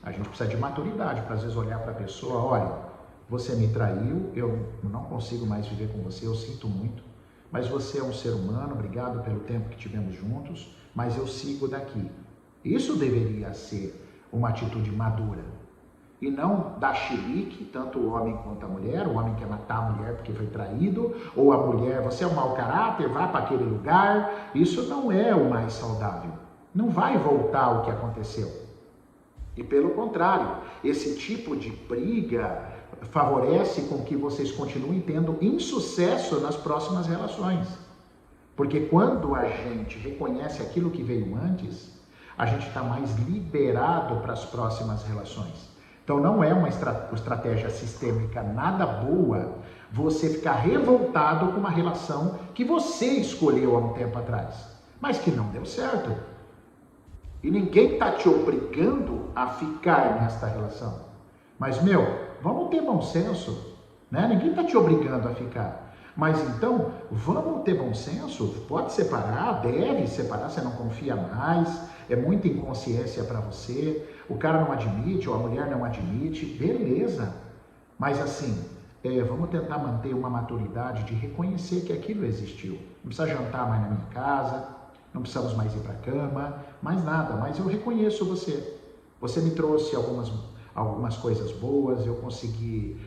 A gente precisa de maturidade para, às vezes, olhar para a pessoa, olha, você me traiu, eu não consigo mais viver com você, eu sinto muito, mas você é um ser humano, obrigado pelo tempo que tivemos juntos, mas eu sigo daqui. Isso deveria ser uma atitude madura. E não dar chilique, tanto o homem quanto a mulher. O homem quer matar a mulher porque foi traído, ou a mulher, você é um mau caráter, vá para aquele lugar. Isso não é o mais saudável. Não vai voltar o que aconteceu. E pelo contrário, esse tipo de briga favorece com que vocês continuem tendo insucesso nas próximas relações. Porque quando a gente reconhece aquilo que veio antes, a gente está mais liberado para as próximas relações. Então não é uma estratégia sistêmica nada boa você ficar revoltado com uma relação que você escolheu há um tempo atrás, mas que não deu certo. E ninguém está te obrigando a ficar nesta relação. Mas, vamos ter bom senso, né? Ninguém está te obrigando a ficar. Mas então, vamos ter bom senso, pode separar, deve separar, você não confia mais, é muita inconsciência para você, o cara não admite, ou a mulher não admite, beleza. Mas assim, vamos tentar manter uma maturidade de reconhecer que aquilo existiu. Não precisa jantar mais na minha casa, não precisamos mais ir para a cama, mais nada, mas eu reconheço você. Você me trouxe algumas coisas boas, eu consegui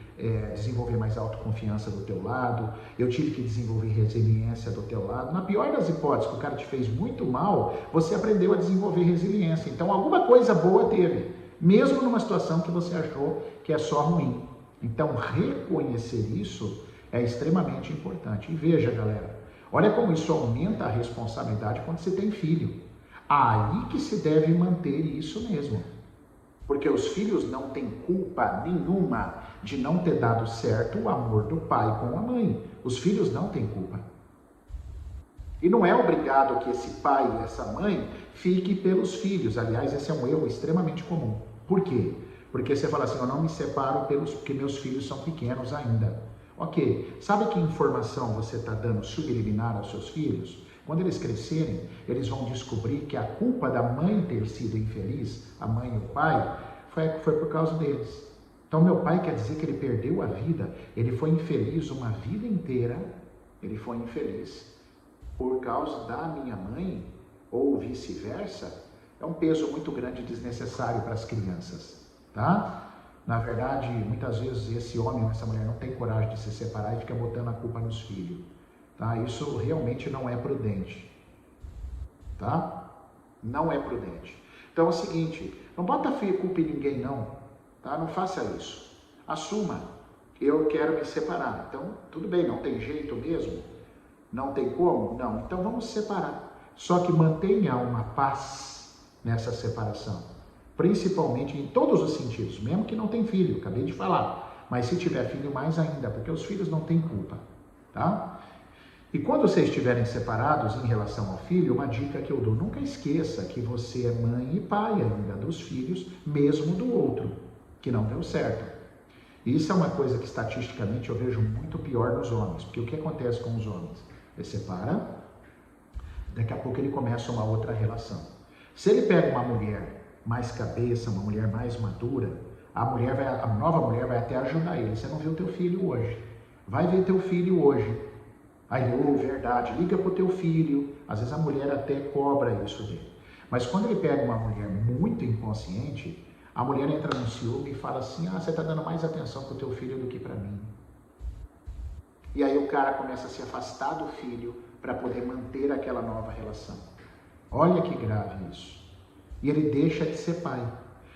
desenvolver mais autoconfiança do teu lado, eu tive que desenvolver resiliência do teu lado. Na pior das hipóteses, que o cara te fez muito mal, você aprendeu a desenvolver resiliência. Então alguma coisa boa teve, mesmo numa situação que você achou que é só ruim. Então reconhecer isso é extremamente importante. E veja, galera, olha como isso aumenta a responsabilidade quando você tem filho. Aí que se deve manter isso mesmo. Porque os filhos não têm culpa nenhuma de não ter dado certo o amor do pai com a mãe. Os filhos não têm culpa. E não é obrigado que esse pai e essa mãe fiquem pelos filhos. Aliás, esse é um erro extremamente comum. Por quê? Porque você fala assim, eu não me separo porque meus filhos são pequenos ainda. Ok, sabe que informação você está dando subliminar aos seus filhos? Quando eles crescerem, eles vão descobrir que a culpa da mãe ter sido infeliz, a mãe e o pai, foi por causa deles. Então, meu pai quer dizer que ele perdeu a vida, ele foi infeliz uma vida inteira, ele foi infeliz por causa da minha mãe, ou vice-versa. É um peso muito grande e desnecessário para as crianças, tá? Na verdade, muitas vezes esse homem ou essa mulher não tem coragem de se separar e fica botando a culpa nos filhos. Tá? Isso realmente não é prudente, tá? Não é prudente. Então é o seguinte, não bota culpa em ninguém não, tá? Não faça isso. Assuma, eu quero me separar. Então, tudo bem, não tem jeito mesmo? Não tem como? Não, então vamos separar. Só que mantenha uma paz nessa separação, principalmente em todos os sentidos, mesmo que não tem filho, acabei de falar. Mas se tiver filho, mais ainda, porque os filhos não têm culpa, tá? E quando vocês estiverem separados em relação ao filho, uma dica que eu dou, nunca esqueça que você é mãe e pai ainda dos filhos, mesmo do outro, que não deu certo. Isso é uma coisa que estatisticamente eu vejo muito pior nos homens, porque o que acontece com os homens? Ele separa, daqui a pouco ele começa uma outra relação. Se ele pega uma mulher mais cabeça, uma mulher mais madura, a nova mulher vai até ajudar ele. Você não viu teu filho hoje, vai ver teu filho hoje. Aí, verdade, liga pro teu filho. Às vezes a mulher até cobra isso dele. Mas quando ele pega uma mulher muito inconsciente, a mulher entra no ciúme e fala assim, você está dando mais atenção pro teu filho do que para mim. E aí o cara começa a se afastar do filho para poder manter aquela nova relação. Olha que grave isso. E ele deixa de ser pai,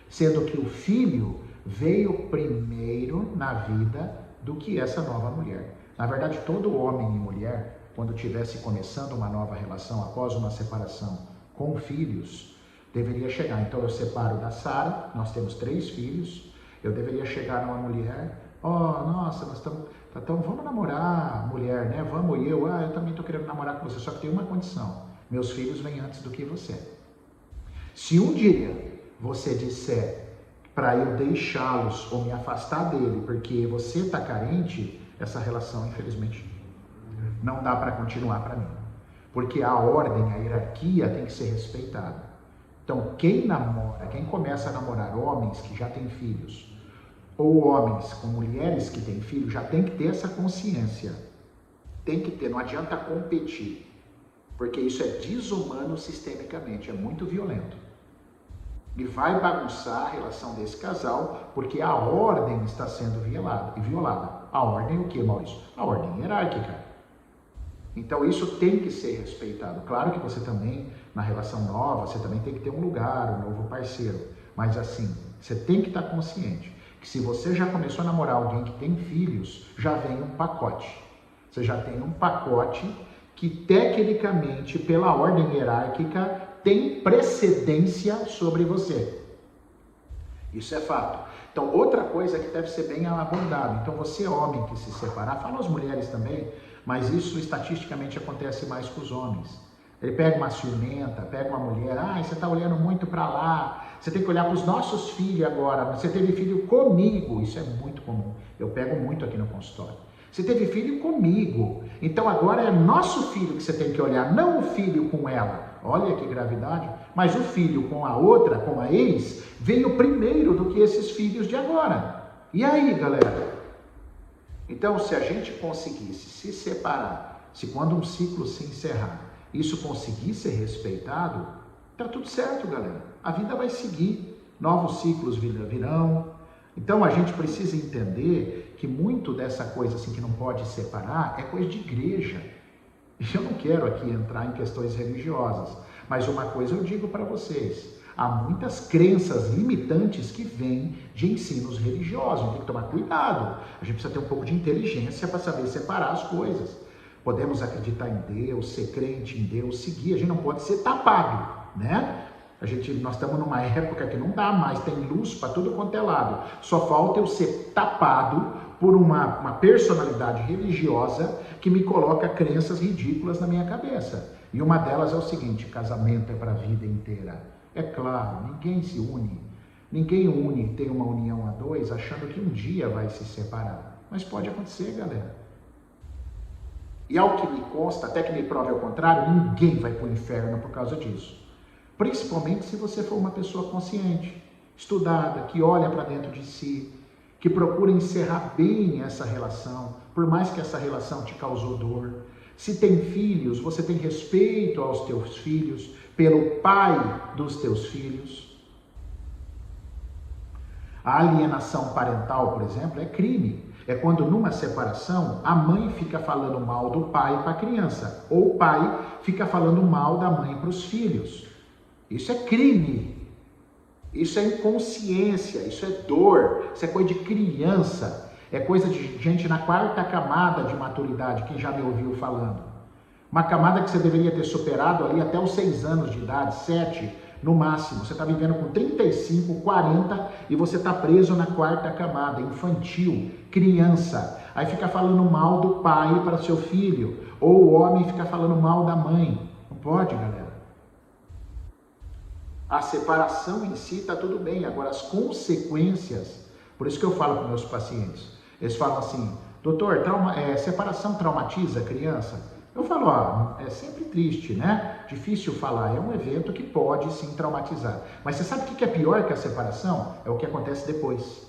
sendo que o filho veio primeiro na vida do que essa nova mulher. Na verdade, todo homem e mulher, quando estivesse começando uma nova relação após uma separação com filhos, deveria chegar. Então eu separo da Sara, nós temos 3 filhos, eu deveria chegar numa mulher, nossa, nós estamos, então vamos namorar, mulher, né? Vamos, e eu também estou querendo namorar com você, só que tem uma condição, meus filhos vêm antes do que você. Se um dia você disser para eu deixá-los ou me afastar dele porque você está carente, essa relação, infelizmente, não dá para continuar para mim. Porque a ordem, a hierarquia tem que ser respeitada. Então, quem namora, quem começa a namorar homens que já têm filhos, ou homens com mulheres que têm filhos, já tem que ter essa consciência. Tem que ter, não adianta competir. Porque isso é desumano sistemicamente, é muito violento. E vai bagunçar a relação desse casal, porque a ordem está sendo violada. A ordem o que, Maurício? A ordem hierárquica. Então isso tem que ser respeitado. Claro que você também, na relação nova, você também tem que ter um lugar, um novo parceiro. Mas assim, você tem que estar consciente que se você já começou a namorar alguém que tem filhos, já vem um pacote. Você já tem um pacote que tecnicamente, pela ordem hierárquica, tem precedência sobre você. Isso é fato. Então, outra coisa que deve ser bem abordado. Então, você homem que se separar, fala as mulheres também, mas isso estatisticamente acontece mais com os homens. Ele pega uma ciumenta, pega uma mulher, você está olhando muito para lá, você tem que olhar para os nossos filhos agora, você teve filho comigo, isso é muito comum, eu pego muito aqui no consultório. Você teve filho comigo, então agora é nosso filho que você tem que olhar, não o filho com ela. Olha que gravidade, mas o filho com a outra, com a ex, veio primeiro do que esses filhos de agora. E aí, galera? Então, se a gente conseguisse se separar, se quando um ciclo se encerrar, isso conseguir ser respeitado, tá tudo certo, galera. A vida vai seguir, novos ciclos virão. Então, a gente precisa entender que muito dessa coisa assim que não pode separar é coisa de igreja. Eu não quero aqui entrar em questões religiosas, mas uma coisa eu digo para vocês, há muitas crenças limitantes que vêm de ensinos religiosos, tem que tomar cuidado, a gente precisa ter um pouco de inteligência para saber separar as coisas. Podemos acreditar em Deus, ser crente em Deus, seguir, a gente não pode ser tapado, né? Nós estamos numa época que não dá mais, tem luz para tudo quanto é lado, só falta eu ser tapado por uma personalidade religiosa que me coloca crenças ridículas na minha cabeça. E uma delas é o seguinte: casamento é para a vida inteira. É claro, ninguém se une. Ninguém tem uma união a dois achando que um dia vai se separar. Mas pode acontecer, galera. E ao que me consta, até que me prove ao contrário, ninguém vai para o inferno por causa disso. Principalmente se você for uma pessoa consciente, estudada, que olha para dentro de si, que procura encerrar bem essa relação, por mais que essa relação te causou dor. Se tem filhos, você tem respeito aos teus filhos, pelo pai dos teus filhos. A alienação parental, por exemplo, é crime. É quando numa separação a mãe fica falando mal do pai para a criança, ou o pai fica falando mal da mãe para os filhos. Isso é crime. Isso é inconsciência, isso é dor, isso é coisa de criança, é coisa de gente na quarta camada de maturidade, quem já me ouviu falando. Uma camada que você deveria ter superado ali até os 6 anos de idade, 7 no máximo. Você está vivendo com 35, 40 e você está preso na quarta camada, infantil, criança. Aí fica falando mal do pai para seu filho, ou o homem fica falando mal da mãe. Não pode, galera. A separação em si está tudo bem, agora as consequências, por isso que eu falo para meus pacientes, eles falam assim: doutor, separação traumatiza a criança? Eu falo, é sempre triste, né? Difícil falar, é um evento que pode sim traumatizar. Mas você sabe o que é pior que a separação? É o que acontece depois.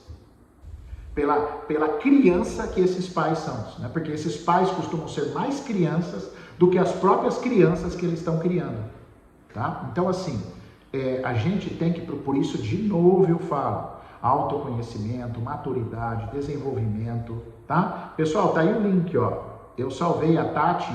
Pela criança que esses pais são, né? Porque esses pais costumam ser mais crianças do que as próprias crianças que eles estão criando, tá? Então assim, a gente tem que, por isso de novo eu falo, autoconhecimento, maturidade, desenvolvimento, tá? Pessoal, tá aí o link, ó. Eu salvei a Tati,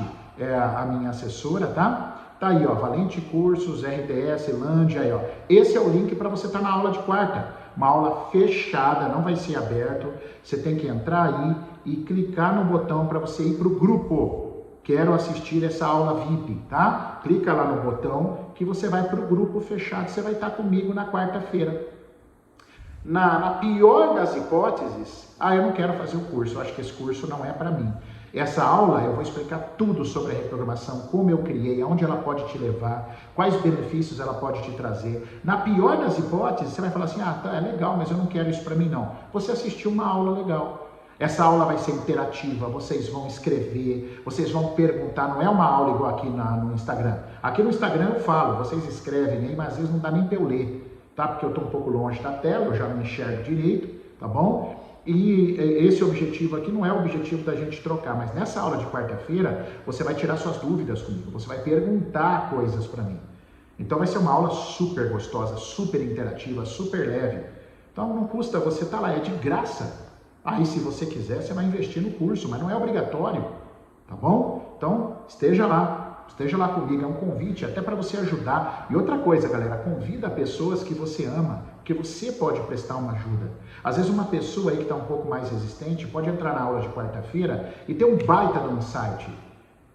a minha assessora, tá? Tá aí, ó, Valente Cursos, RDS, Lândia, aí, ó. Esse é o link para você estar na aula de quarta. Uma aula fechada, não vai ser aberto. Você tem que entrar aí e clicar no botão para você ir para o grupo. Quero assistir essa aula VIP, tá? Clica lá no botão que você vai para o grupo fechado. Você vai estar comigo na quarta-feira. Na pior das hipóteses, eu não quero fazer o curso, eu acho que esse curso não é para mim. Essa aula eu vou explicar tudo sobre a reprogramação, como eu criei, aonde ela pode te levar, quais benefícios ela pode te trazer. Na pior das hipóteses, você vai falar assim, tá, é legal, mas eu não quero isso para mim não. Você assistiu uma aula legal. Essa aula vai ser interativa, vocês vão escrever, vocês vão perguntar, não é uma aula igual aqui no Instagram. Aqui no Instagram eu falo, vocês escrevem aí, mas às vezes não dá nem para eu ler, tá? Porque eu estou um pouco longe da tela, eu já não enxergo direito, tá bom? E esse objetivo aqui não é o objetivo da gente trocar, mas nessa aula de quarta-feira você vai tirar suas dúvidas comigo, você vai perguntar coisas para mim. Então vai ser uma aula super gostosa, super interativa, super leve. Então não custa você estar lá, é de graça. Aí se você quiser, você vai investir no curso, mas não é obrigatório, tá bom? Então esteja lá comigo, é um convite até para você ajudar. E outra coisa, galera, convida pessoas que você ama, que você pode prestar uma ajuda. Às vezes uma pessoa aí que está um pouco mais resistente pode entrar na aula de quarta-feira e ter um baita de um insight.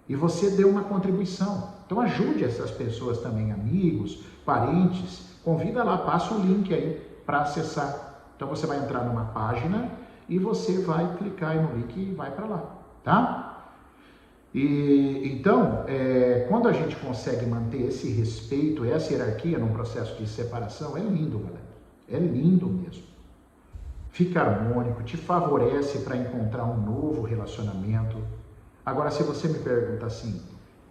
E você deu uma contribuição. Então ajude essas pessoas também, amigos, parentes, convida lá, passa o link aí para acessar. Então você vai entrar numa página e você vai clicar aí no link e vai para lá, tá? E então, quando a gente consegue manter esse respeito, essa hierarquia num processo de separação, é lindo, galera. É lindo mesmo. Fica harmônico, te favorece para encontrar um novo relacionamento. Agora, se você me pergunta assim,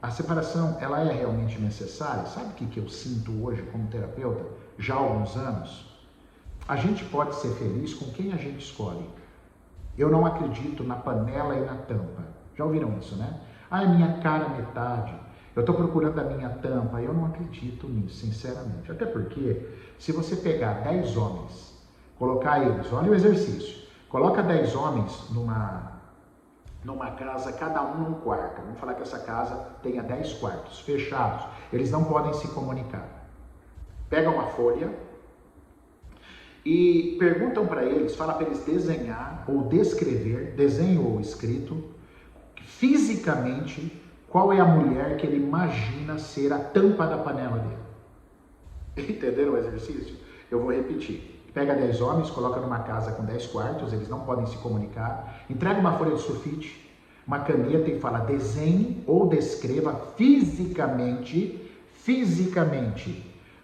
a separação, ela é realmente necessária? Sabe o que eu sinto hoje como terapeuta, já há alguns anos? A gente pode ser feliz com quem a gente escolhe. Eu não acredito na panela e na tampa. Já ouviram isso, né? Ah, é minha cara metade. Eu estou procurando a minha tampa. Eu não acredito nisso, sinceramente. Até porque, se você pegar 10 homens, colocar eles, olha o exercício, coloca 10 homens numa casa, cada um num quarto. Vamos falar que essa casa tenha 10 quartos fechados. Eles não podem se comunicar. Pega uma folha e perguntam para eles, fala para eles desenhar ou descrever, desenho ou escrito, fisicamente, qual é a mulher que ele imagina ser a tampa da panela dele. Entenderam o exercício? Eu vou repetir. Pega 10 homens, coloca numa casa com 10 quartos, eles não podem se comunicar, entrega uma folha de sulfite, uma caneta e fala, desenhe ou descreva fisicamente,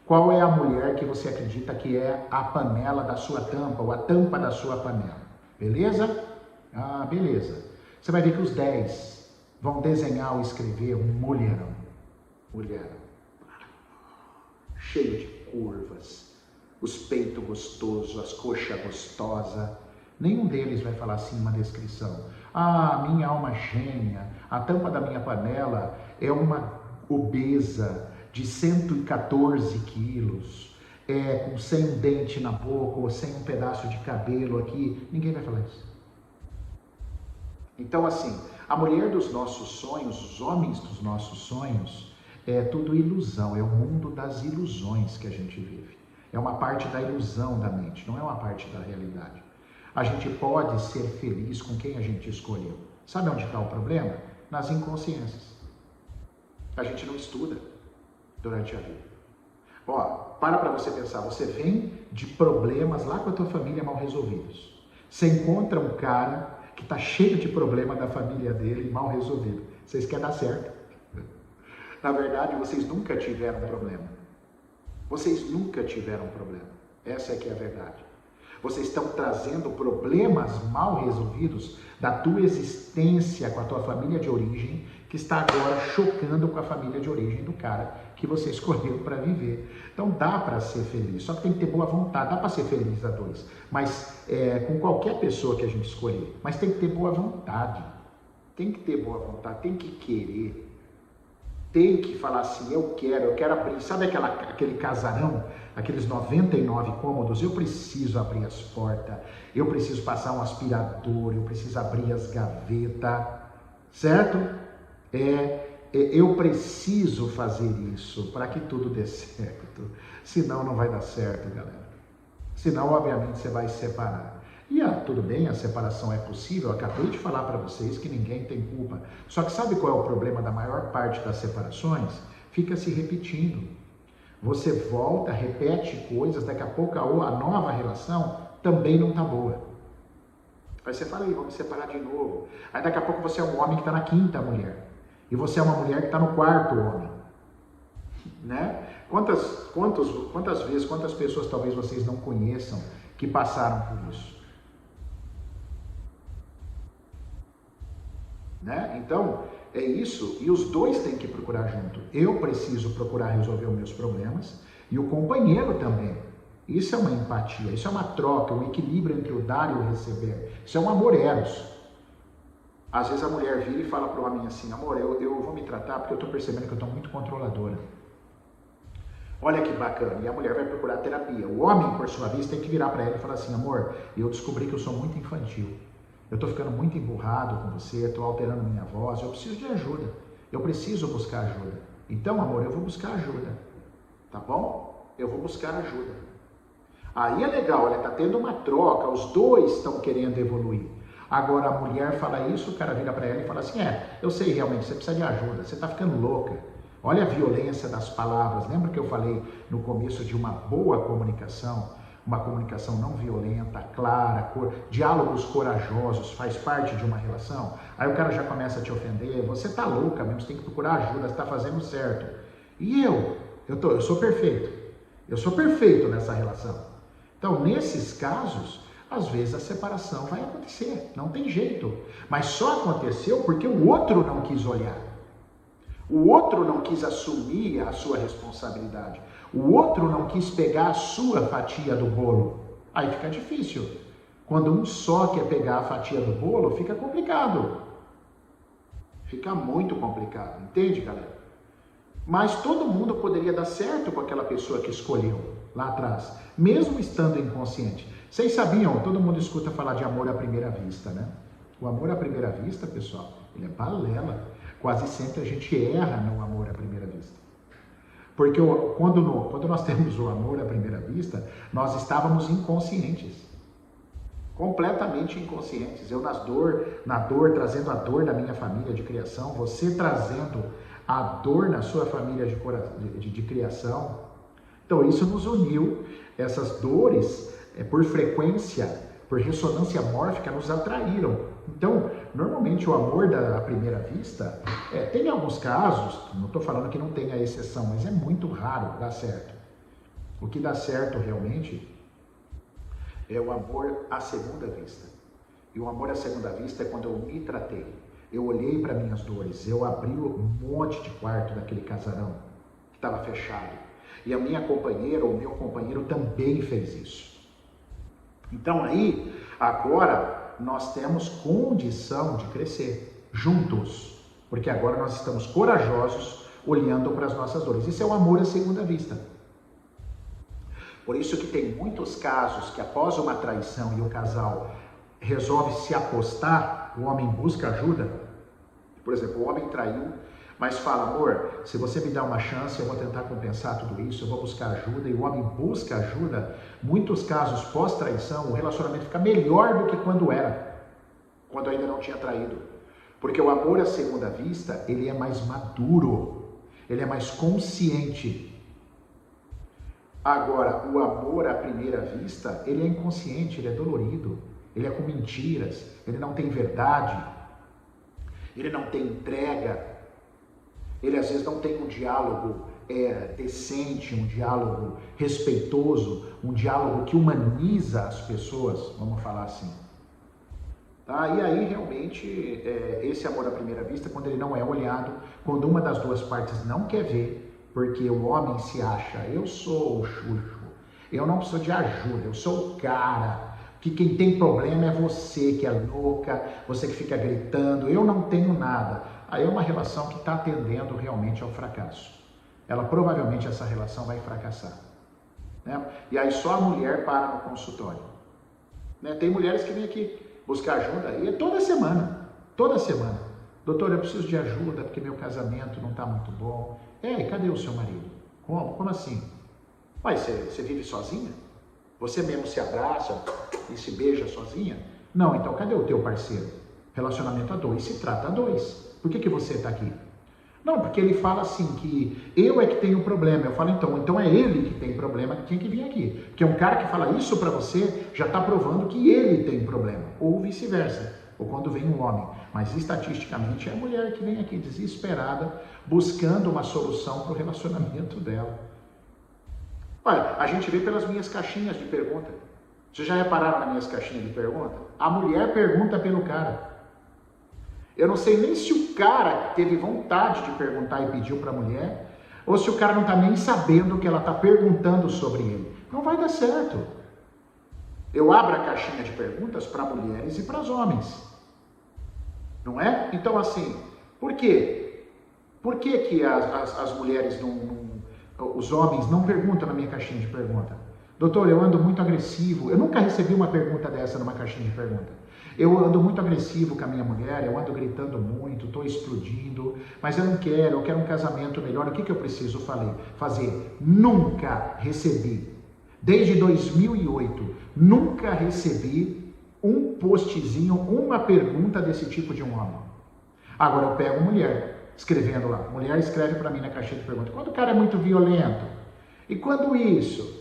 qual é a mulher que você acredita que é a panela da sua tampa, ou a tampa da sua panela. Beleza? Ah, beleza. Você vai ver que os 10 vão desenhar ou escrever um mulherão. Cheio de curvas, os peitos gostosos, as coxas gostosas. Nenhum deles vai falar assim uma descrição. Ah, minha alma gêmea, a tampa da minha panela é uma obesa de 114 quilos, sem um dente na boca ou sem um pedaço de cabelo aqui. Ninguém vai falar isso. Então, assim, a mulher dos nossos sonhos, os homens dos nossos sonhos, é tudo ilusão, é o mundo das ilusões que a gente vive. É uma parte da ilusão da mente, não é uma parte da realidade. A gente pode ser feliz com quem a gente escolheu. Sabe onde está o problema? Nas inconsciências. A gente não estuda durante a vida. Ó, para você pensar, você vem de problemas lá com a tua família mal resolvidos. Você encontra um cara que está cheio de problema da família dele mal resolvido. Vocês querem dar certo. Na verdade, vocês nunca tiveram problema. Vocês nunca tiveram problema. Essa é que é a verdade. Vocês estão trazendo problemas mal resolvidos da tua existência com a tua família de origem, que está agora chocando com a família de origem do cara que você escolheu para viver. Então dá para ser feliz, só que tem que ter boa vontade. Dá para ser feliz a dois, mas com qualquer pessoa que a gente escolher. Mas tem que ter boa vontade. Tem que ter boa vontade, tem que querer. Tem que falar assim, eu quero abrir. Sabe aquele casarão, aqueles 99 cômodos? Eu preciso abrir as portas, eu preciso passar um aspirador, eu preciso abrir as gavetas, certo? Eu preciso fazer isso para que tudo dê certo. Senão não vai dar certo, galera. Senão, obviamente, você vai se separar. E tudo bem, a separação é possível, eu acabei de falar para vocês que ninguém tem culpa. Só que sabe qual é o problema da maior parte das separações? Fica se repetindo. Você volta, repete coisas, daqui a pouco a nova relação também não está boa. Aí você fala, vamos separar de novo. Aí daqui a pouco você é um homem que está na quinta mulher. E você é uma mulher que está no quarto homem. Né? Quantas vezes, quantas pessoas talvez vocês não conheçam que passaram por isso? né? Então, é isso, e os dois têm que procurar junto. Eu preciso procurar resolver os meus problemas e o companheiro também. Isso é uma empatia, isso é uma troca, um equilíbrio entre o dar e o receber. Isso é um amor eros. Às vezes a mulher vira e fala para o homem assim, amor, eu vou me tratar porque eu estou percebendo que eu estou muito controladora. Olha que bacana, e a mulher vai procurar terapia. O homem, por sua vez, tem que virar para ela e falar assim, amor, eu descobri que eu sou muito infantil. Eu estou ficando muito emburrado com você, estou alterando minha voz, eu preciso de ajuda. Eu preciso buscar ajuda. Então, amor, eu vou buscar ajuda. Tá bom? Eu vou buscar ajuda. Aí é legal, ela está tendo uma troca, os dois estão querendo evoluir. Agora a mulher fala isso, o cara vira para ela e fala assim, eu sei realmente, você precisa de ajuda, você está ficando louca. Olha a violência das palavras. Lembra que eu falei no começo de uma boa comunicação? Uma comunicação não violenta, clara, diálogos corajosos, faz parte de uma relação. Aí o cara já começa a te ofender, você tá louca mesmo, você tem que procurar ajuda, você tá fazendo certo. E eu sou perfeito. Eu sou perfeito nessa relação. Então, nesses casos, às vezes a separação vai acontecer, não tem jeito. Mas só aconteceu porque o outro não quis olhar. O outro não quis assumir a sua responsabilidade. O outro não quis pegar a sua fatia do bolo. Aí fica difícil. Quando um só quer pegar a fatia do bolo, fica complicado. Fica muito complicado, entende, galera? Mas todo mundo poderia dar certo com aquela pessoa que escolheu lá atrás, mesmo estando inconsciente. Vocês sabiam, todo mundo escuta falar de amor à primeira vista, né? O amor à primeira vista, pessoal, ele é balela. Quase sempre a gente erra no amor à primeira vista. Porque quando nós temos o amor à primeira vista, nós estávamos inconscientes. Completamente inconscientes. Eu na dor, trazendo a dor da minha família de criação, você trazendo a dor na sua família de criação. Então isso nos uniu, essas dores, por frequência, por ressonância mórfica, nos atraíram. Então, normalmente o amor à primeira vista, tem alguns casos, não estou falando que não tenha exceção, mas é muito raro dar certo. O que dá certo realmente é o amor à segunda vista. E o amor à segunda vista é quando eu me tratei. Eu olhei para minhas dores, eu abri um monte de quarto daquele casarão que estava fechado. E a minha companheira, ou o meu companheiro também fez isso. Então aí, agora, nós temos condição de crescer juntos, porque agora nós estamos corajosos olhando para as nossas dores. Isso é o amor à segunda vista. Por isso que tem muitos casos que após uma traição e o casal resolve se apostar, o homem busca ajuda. Por exemplo, o homem traiu, mas fala, amor, se você me dá uma chance, eu vou tentar compensar tudo isso, eu vou buscar ajuda, e o homem busca ajuda. Muitos casos pós-traição, o relacionamento fica melhor do que quando era, quando ainda não tinha traído. Porque o amor à segunda vista, ele é mais maduro, ele é mais consciente. Agora, o amor à primeira vista, ele é inconsciente, ele é dolorido, ele é com mentiras, ele não tem verdade, ele não tem entrega. Ele às vezes não tem um diálogo decente, um diálogo respeitoso, um diálogo que humaniza as pessoas, vamos falar assim. Tá? E aí realmente esse amor à primeira vista, quando ele não é olhado, quando uma das duas partes não quer ver, porque o homem se acha, eu sou o Xuxo, eu não preciso de ajuda, eu sou o cara, que quem tem problema é você que é louca, você que fica gritando, eu não tenho nada. Aí é uma relação que está tendendo realmente ao fracasso. Ela provavelmente, essa relação vai fracassar. Né? E aí só a mulher para no consultório. Né? Tem mulheres que vêm aqui buscar ajuda, e é toda semana. Doutor, eu preciso de ajuda porque meu casamento não está muito bom. E cadê o seu marido? Como assim? Mas você vive sozinha? Você mesmo se abraça e se beija sozinha? Não, então cadê o teu parceiro? Relacionamento a dois, se trata a dois. Por que você está aqui? Não, porque ele fala assim que eu é que tenho problema. Eu falo, então é ele que tem problema, que tem que vir aqui. Porque um cara que fala isso para você já está provando que ele tem problema. Ou vice-versa. Ou quando vem um homem. Mas estatisticamente é a mulher que vem aqui desesperada, buscando uma solução para o relacionamento dela. Olha, a gente vê pelas minhas caixinhas de pergunta. Vocês já repararam nas minhas caixinhas de pergunta? A mulher pergunta pelo cara. Eu não sei nem se o cara teve vontade de perguntar e pediu para a mulher, ou se o cara não está nem sabendo o que ela está perguntando sobre ele. Não vai dar certo. Eu abro a caixinha de perguntas para mulheres e para os homens. Não é? Então, assim, por quê? Por que as mulheres os homens não perguntam na minha caixinha de pergunta? Doutor, eu ando muito agressivo. Eu nunca recebi uma pergunta dessa numa caixinha de pergunta. Eu ando muito agressivo com a minha mulher, eu ando gritando muito, estou explodindo, mas eu quero um casamento melhor. O que eu preciso fazer? Nunca recebi, desde 2008, nunca recebi um postzinho, uma pergunta desse tipo de um homem. Agora eu pego mulher, escrevendo lá, mulher escreve para mim na caixinha de perguntas, quando o cara é muito violento? E quando isso?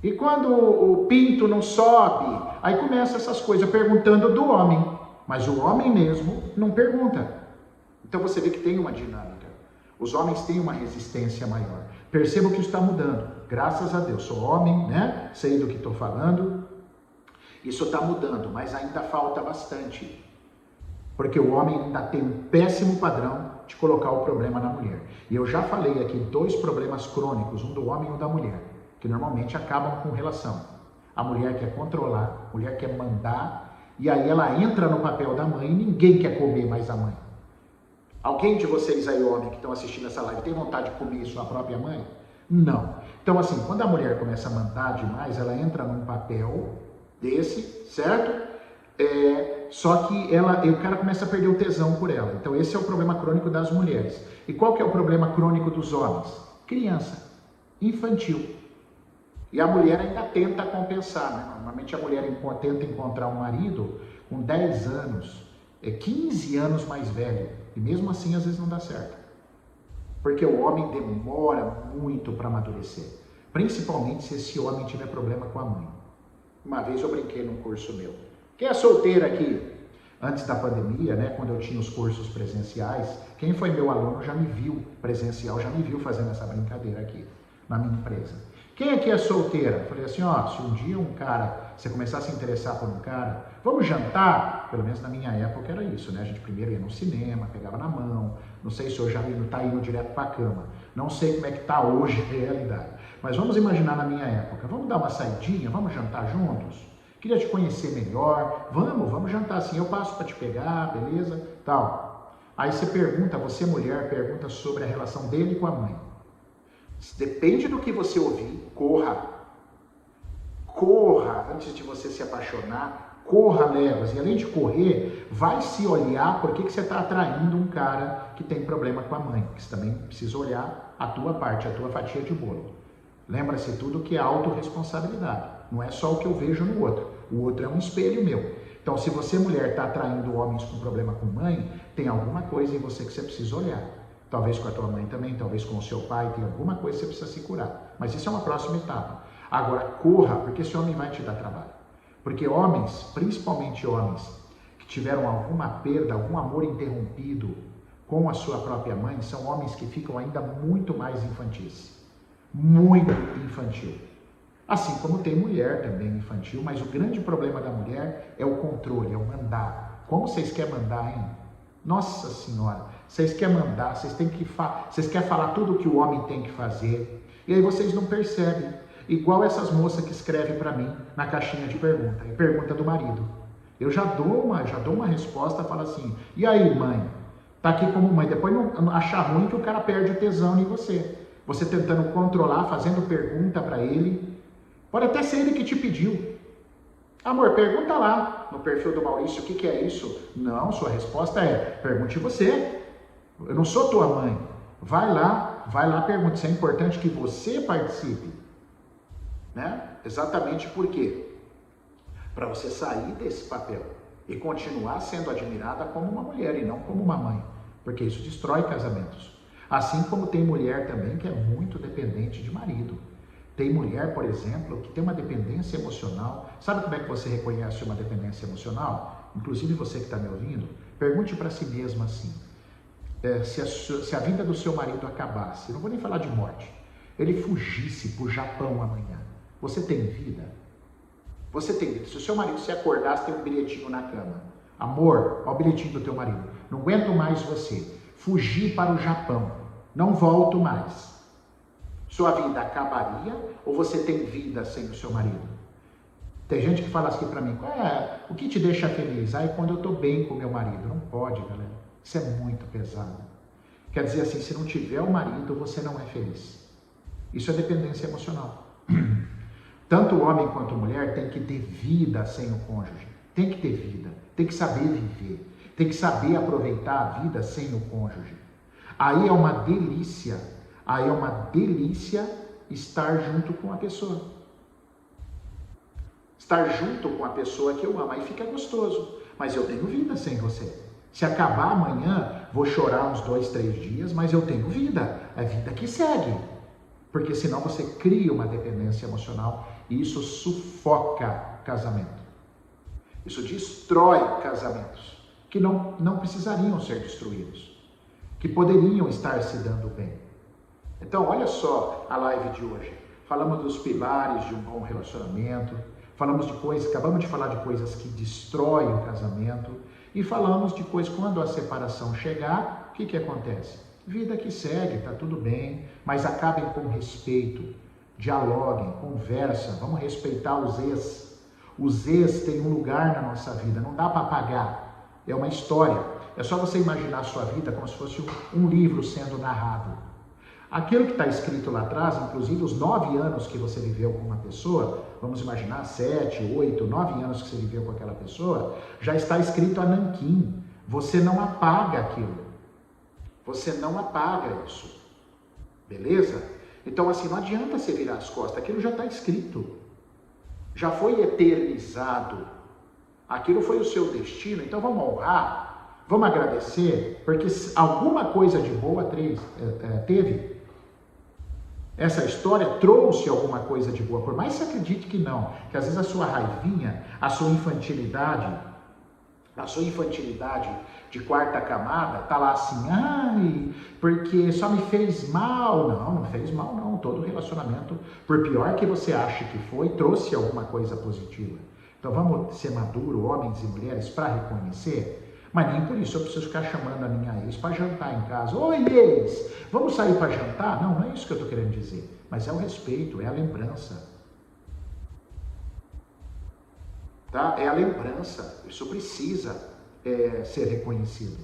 E quando o pinto não sobe? Aí começa essas coisas perguntando do homem, mas o homem mesmo não pergunta. Então você vê que tem uma dinâmica. Os homens têm uma resistência maior. Percebo que está mudando. Graças a Deus, sou homem, né? Sei do que estou falando. Isso está mudando, mas ainda falta bastante. Porque o homem ainda tem um péssimo padrão de colocar o problema na mulher. E eu já falei aqui 2 problemas crônicos, um do homem e um da mulher, que normalmente acabam com relação. A mulher quer controlar, a mulher quer mandar, e aí ela entra no papel da mãe e ninguém quer comer mais a mãe. Alguém de vocês aí, homem, que estão assistindo essa live, tem vontade de comer sua própria mãe? Não. Então, assim, quando a mulher começa a mandar demais, ela entra num papel desse, certo? Só que o cara começa a perder o tesão por ela. Então, esse é o problema crônico das mulheres. E qual que é o problema crônico dos homens? Criança, infantil. E a mulher ainda tenta compensar, né? Normalmente a mulher tenta encontrar um marido com 10 anos, 15 anos mais velho. E mesmo assim, às vezes não dá certo. Porque o homem demora muito para amadurecer. Principalmente se esse homem tiver problema com a mãe. Uma vez eu brinquei num curso meu. Quem é solteiro aqui? Antes da pandemia, né, quando eu tinha os cursos presenciais, quem foi meu aluno já me viu presencial, já me viu fazendo essa brincadeira aqui, na minha empresa. Quem aqui é solteira? Eu falei assim, ó, se um dia você começar a se interessar por um cara, vamos jantar? Pelo menos na minha época era isso, né? A gente primeiro ia no cinema, pegava na mão, não sei se hoje já está indo direto para a cama, não sei como é que está hoje a realidade, mas vamos imaginar na minha época, vamos dar uma saidinha, vamos jantar juntos? Queria te conhecer melhor, vamos jantar assim, eu passo para te pegar, beleza? Tal. Aí você pergunta, você mulher, pergunta sobre a relação dele com a mãe. Depende do que você ouvir, corra antes de você se apaixonar, corra léguas. E além de correr, vai se olhar porque que você está atraindo um cara que tem problema com a mãe. Você também precisa olhar a tua parte, a tua fatia de bolo. Lembra-se tudo que é autorresponsabilidade. Não é só o que eu vejo no outro. O outro é um espelho meu. Então, se você, mulher, está atraindo homens com problema com mãe, tem alguma coisa em você que você precisa olhar. Talvez com a tua mãe também, talvez com o seu pai, tem alguma coisa que você precisa se curar. Mas isso é uma próxima etapa. Agora, corra, porque esse homem vai te dar trabalho. Porque homens, principalmente homens, que tiveram alguma perda, algum amor interrompido com a sua própria mãe, são homens que ficam ainda muito mais infantis. Muito infantil. Assim como tem mulher também infantil, mas o grande problema da mulher é o controle, é o mandar. Como vocês querem mandar, hein? Nossa Senhora, vocês querem mandar, vocês querem falar tudo o que o homem tem que fazer, e aí vocês não percebem. Igual essas moças que escrevem para mim na caixinha de pergunta, e pergunta do marido. Eu já dou uma resposta, falo assim, e aí mãe, tá aqui como mãe, depois não achar ruim que o cara perde o tesão em você. Você tentando controlar, fazendo pergunta para ele, pode até ser ele que te pediu. Amor, pergunta lá no perfil do Maurício o que é isso. Não, sua resposta é, pergunte você. Eu não sou tua mãe. Vai lá, pergunte. Isso é importante que você participe. Né? Exatamente por quê? Para você sair desse papel e continuar sendo admirada como uma mulher e não como uma mãe. Porque isso destrói casamentos. Assim como tem mulher também que é muito dependente de marido. Tem mulher, por exemplo, que tem uma dependência emocional. Sabe como é que você reconhece uma dependência emocional? Inclusive você que está me ouvindo, pergunte para si mesma assim, se a vida do seu marido acabasse, não vou nem falar de morte, ele fugisse para o Japão amanhã, você tem vida? Você tem vida. Se o seu marido se acordasse, tem um bilhetinho na cama. Amor, ó o bilhetinho do teu marido. Não aguento mais você. Fugi para o Japão. Não volto mais. Sua vida acabaria ou você tem vida sem o seu marido? Tem gente que fala assim para mim, o que te deixa feliz? Quando eu estou bem com o meu marido. Não pode, galera. Isso é muito pesado. Quer dizer assim, se não tiver o marido, você não é feliz. Isso é dependência emocional. Tanto o homem quanto a mulher tem que ter vida sem o cônjuge. Tem que ter vida. Tem que saber viver. Tem que saber aproveitar a vida sem o cônjuge. Aí é uma delícia. Aí é uma delícia estar junto com a pessoa. Estar junto com a pessoa que eu amo. Aí fica gostoso. Mas eu tenho vida sem você. Se acabar amanhã, vou chorar uns 2, 3 dias, mas eu tenho vida. É vida que segue. Porque senão você cria uma dependência emocional e isso sufoca casamento. Isso destrói casamentos que não precisariam ser destruídos, que poderiam estar se dando bem. Então, olha só a live de hoje. Falamos dos pilares de um bom relacionamento, falamos de coisas, acabamos de falar de coisas que destroem o casamento e falamos de coisas, quando a separação chegar, o que acontece? Vida que segue, tá tudo bem, mas acabem com respeito, dialoguem, conversem, vamos respeitar os ex. Os ex têm um lugar na nossa vida, não dá para apagar, é uma história. É só você imaginar a sua vida como se fosse um livro sendo narrado. Aquilo que está escrito lá atrás, inclusive os 9 anos que você viveu com uma pessoa, vamos imaginar 7, 8, 9 anos que você viveu com aquela pessoa, já está escrito a nanquim. Você não apaga aquilo. Você não apaga isso. Beleza? Então assim, não adianta você virar as costas, aquilo já está escrito. Já foi eternizado. Aquilo foi o seu destino, então vamos honrar, vamos agradecer, porque alguma coisa de boa teve. Essa história trouxe alguma coisa de boa, por mais que você acredite que não, que às vezes a sua raivinha, a sua infantilidade de quarta camada, tá lá assim, porque só me fez mal. Não fez mal não, todo relacionamento, por pior que você ache que foi, trouxe alguma coisa positiva. Então vamos ser maduros, homens e mulheres, para reconhecer. Mas nem por isso eu preciso ficar chamando a minha ex para jantar em casa. Oi, ex, vamos sair para jantar? Não é isso que eu estou querendo dizer. Mas é o respeito, é a lembrança. Tá? É a lembrança. Isso precisa ser reconhecido.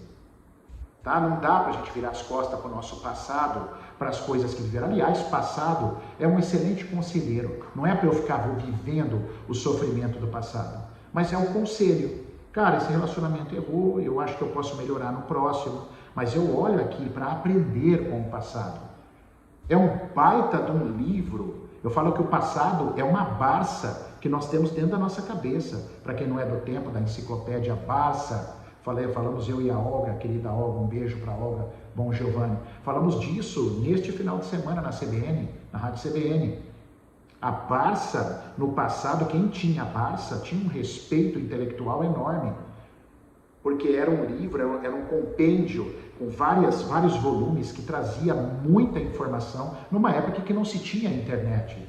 Tá? Não dá para a gente virar as costas para o nosso passado, para as coisas que viveram. Aliás, passado é um excelente conselheiro. Não é para eu ficar vivendo o sofrimento do passado, mas é um conselho. Cara, esse relacionamento errou, eu acho que eu posso melhorar no próximo, mas eu olho aqui para aprender com o passado. É um baita de um livro. Eu falo que o passado é uma Barça que nós temos dentro da nossa cabeça. Para quem não é do tempo da enciclopédia Barça, falamos eu e a Olga, a querida Olga, um beijo para a Olga, bom Giovanni. Falamos disso neste final de semana na CBN, na Rádio CBN. A Barça, no passado, quem tinha a Barça tinha um respeito intelectual enorme, porque era um livro, era um compêndio com vários volumes que trazia muita informação numa época que não se tinha internet.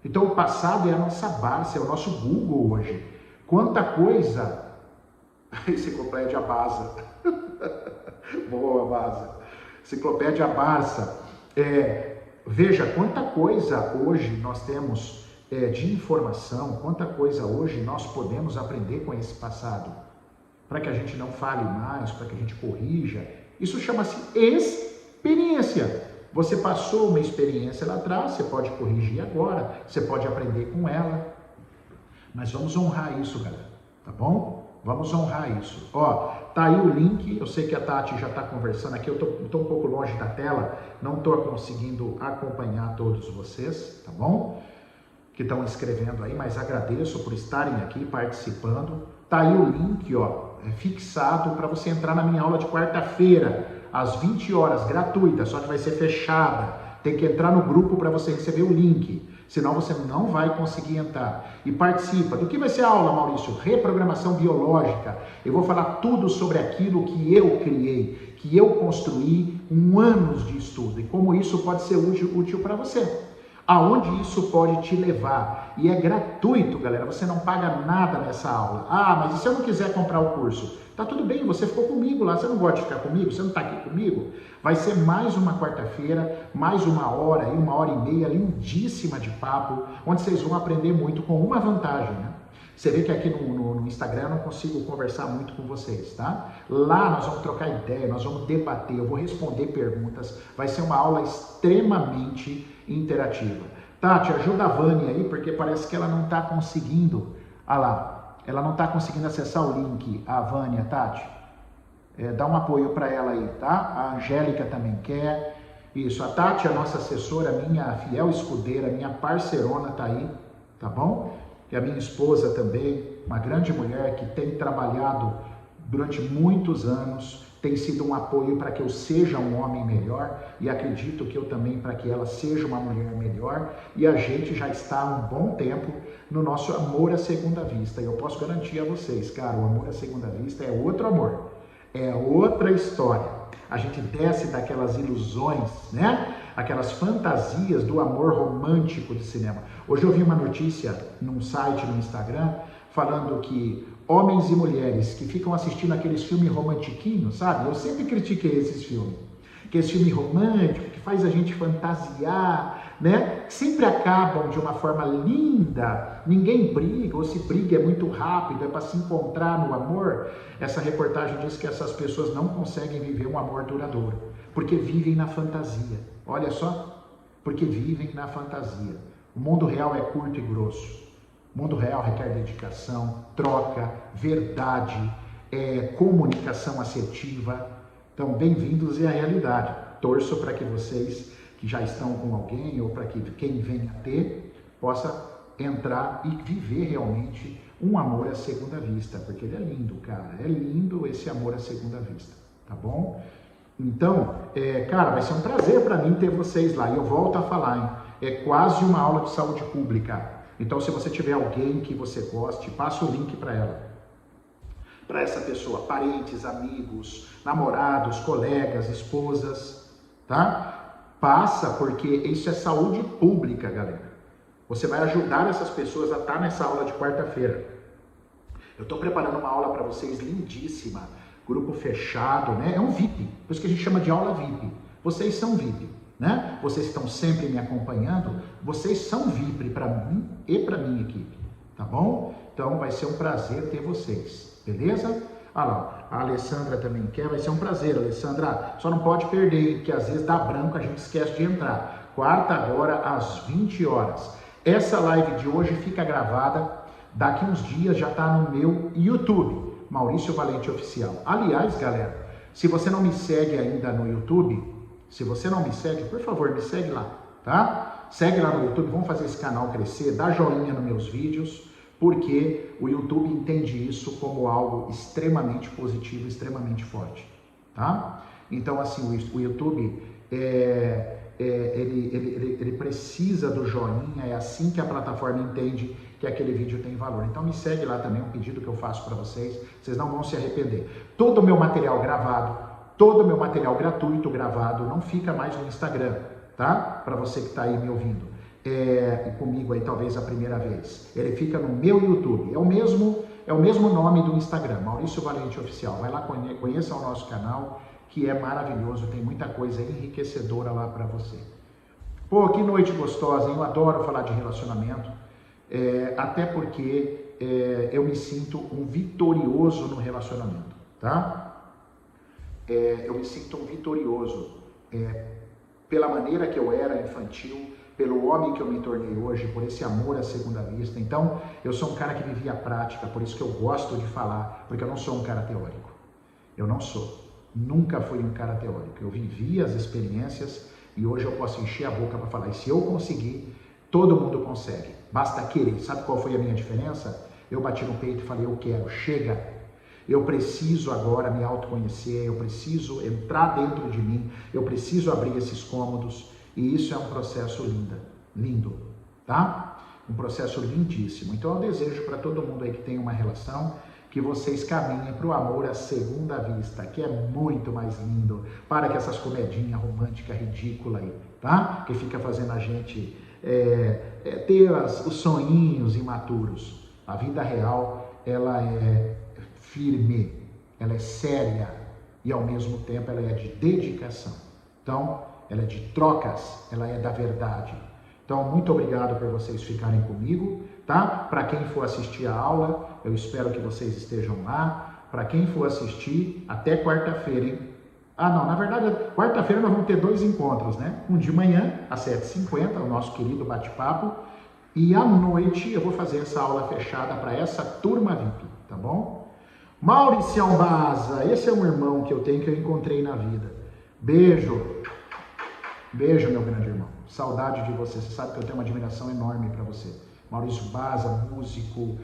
Então o passado é a nossa Barça, é o nosso Google hoje. Quanta coisa... Enciclopédia Barça. Boa, Barça. Enciclopédia Barça. Veja quanta coisa hoje nós temos de informação, quanta coisa hoje nós podemos aprender com esse passado, para que a gente não fale mais, para que a gente corrija. Isso chama-se experiência. Você passou uma experiência lá atrás, você pode corrigir agora, você pode aprender com ela, mas vamos honrar isso, galera, tá bom? Vamos honrar isso. Ó, tá aí o link, eu sei que a Tati já está conversando aqui, eu tô um pouco longe da tela, não estou conseguindo acompanhar todos vocês, tá bom? Que estão escrevendo aí, mas agradeço por estarem aqui participando. Tá aí o link, ó, fixado para você entrar na minha aula de quarta-feira, às 20 horas, gratuita, só que vai ser fechada. Tem que entrar no grupo para você receber o link, senão você não vai conseguir entrar. E participa. Do que vai ser a aula, Maurício? Reprogramação biológica. Eu vou falar tudo sobre aquilo que eu criei, que eu construí com anos de estudo e como isso pode ser útil para você. aonde isso pode te levar. E é gratuito, galera, você não paga nada nessa aula. Ah, mas e se eu não quiser comprar o curso? Tá tudo bem, você ficou comigo lá, você não gosta de ficar comigo? Você não tá aqui comigo? Vai ser mais uma quarta-feira, mais 1 hora e 1 hora e meia, lindíssima de papo, onde vocês vão aprender muito com uma vantagem, né? Você vê que aqui no Instagram eu não consigo conversar muito com vocês, tá? Lá nós vamos trocar ideia, nós vamos debater, eu vou responder perguntas, vai ser uma aula extremamente interativa. Tati, ajuda a Vânia aí, porque parece que ela não está conseguindo, olha lá, ela não está conseguindo acessar o link, a Vânia, Tati. Dá um apoio para ela aí, tá? A Angélica também quer. Isso, a Tati, a nossa assessora, minha fiel escudeira, minha parceirona tá aí, tá bom? E a minha esposa também, uma grande mulher que tem trabalhado durante muitos anos, tem sido um apoio para que eu seja um homem melhor e acredito que eu também para que ela seja uma mulher melhor, e a gente já está há um bom tempo no nosso amor à segunda vista. E eu posso garantir a vocês, cara, o amor à segunda vista é outro amor, é outra história. A gente desce daquelas ilusões, né? Aquelas fantasias do amor romântico de cinema. Hoje eu vi uma notícia num site no Instagram falando que homens e mulheres que ficam assistindo aqueles filmes romantiquinhos, sabe? Eu sempre critiquei esses filmes. Que esse filme romântico que faz a gente fantasiar, né? Sempre acabam de uma forma linda, ninguém briga, ou se briga é muito rápido, é para se encontrar no amor. Essa reportagem diz que essas pessoas não conseguem viver um amor duradouro, porque vivem na fantasia. Olha só, porque vivem na fantasia. O mundo real é curto e grosso. O mundo real requer dedicação, troca, verdade, comunicação assertiva. Então, bem-vindos à realidade. Torço para que vocês que já estão com alguém ou para que quem venha ter possa entrar e viver realmente um amor à segunda vista, porque ele é lindo, cara. É lindo esse amor à segunda vista, tá bom? Então, cara, vai ser um prazer para mim ter vocês lá. E eu volto a falar, hein? É quase uma aula de saúde pública. Então, se você tiver alguém que você goste, passa o link para ela. Para essa pessoa, parentes, amigos, namorados, colegas, esposas, tá? Passa, porque isso é saúde pública, galera. Você vai ajudar essas pessoas a estar nessa aula de quarta-feira. Eu estou preparando uma aula para vocês lindíssima, grupo fechado, né? É um VIP, por isso que a gente chama de aula VIP. Vocês são VIP, né? Vocês estão sempre me acompanhando, vocês são VIP para mim e para minha equipe, tá bom? Então vai ser um prazer ter vocês, beleza? Ah lá, a Alessandra também quer, vai ser um prazer, Alessandra. Só não pode perder, porque às vezes dá branco, a gente esquece de entrar. Quarta agora às 20 horas. Essa live de hoje fica gravada, daqui uns dias já está no meu YouTube, Maurício Valente Oficial. Aliás, galera, se você não me segue ainda no YouTube, se você não me segue, por favor, me segue lá, tá? Segue lá no YouTube, vamos fazer esse canal crescer, dá joinha nos meus vídeos, porque o YouTube entende isso como algo extremamente positivo, extremamente forte, tá? Então, assim, o YouTube, ele precisa do joinha, é assim que a plataforma entende que aquele vídeo tem valor. Então, me segue lá também, um pedido que eu faço para vocês, vocês não vão se arrepender. Todo o meu material gravado, todo o meu material gratuito gravado, não fica mais no Instagram, tá? Para você que está aí me ouvindo. Comigo aí talvez a primeira vez, ele fica no meu YouTube, é o mesmo nome do Instagram, Maurício Valente Oficial. Vai lá, conheça o nosso canal, que é maravilhoso, tem muita coisa enriquecedora lá para você. Pô, que noite gostosa, hein? Eu adoro falar de relacionamento, até porque eu me sinto um vitorioso no relacionamento, tá? Eu me sinto um vitorioso pela maneira que eu era infantil, pelo homem que eu me tornei hoje, por esse amor à segunda vista. Então, eu sou um cara que vivia a prática, por isso que eu gosto de falar, porque eu não sou um cara teórico. Eu não sou. Nunca fui um cara teórico. Eu vivi as experiências e hoje eu posso encher a boca para falar. E se eu conseguir, todo mundo consegue. Basta querer. Sabe qual foi a minha diferença? Eu bati no peito e falei, eu quero, chega. Eu preciso agora me autoconhecer, eu preciso entrar dentro de mim, eu preciso abrir esses cômodos. E isso é um processo lindo, tá? Um processo lindíssimo. Então eu desejo para todo mundo aí que tem uma relação, que vocês caminhem para o amor à segunda vista, que é muito mais lindo. Para que essas comedinhas românticas ridículas aí, tá? Que fica fazendo a gente ter os sonhinhos imaturos. A vida real, ela é firme, ela é séria e ao mesmo tempo ela é de dedicação. Então, ela é de trocas, ela é da verdade. Então, muito obrigado por vocês ficarem comigo, tá? Para quem for assistir a aula, eu espero que vocês estejam lá. Para quem for assistir, até quarta-feira, hein? Ah, não, na verdade, quarta-feira nós vamos ter 2 encontros, né? Um de manhã, às 7h50, o nosso querido bate-papo. E à noite eu vou fazer essa aula fechada para essa turma VIP, tá bom? Mauricião Baza, esse é um irmão que eu tenho, que eu encontrei na vida. Beijo. Beijo, meu grande irmão. Saudade de você. Você sabe que eu tenho uma admiração enorme para você. Maurício Baza, músico,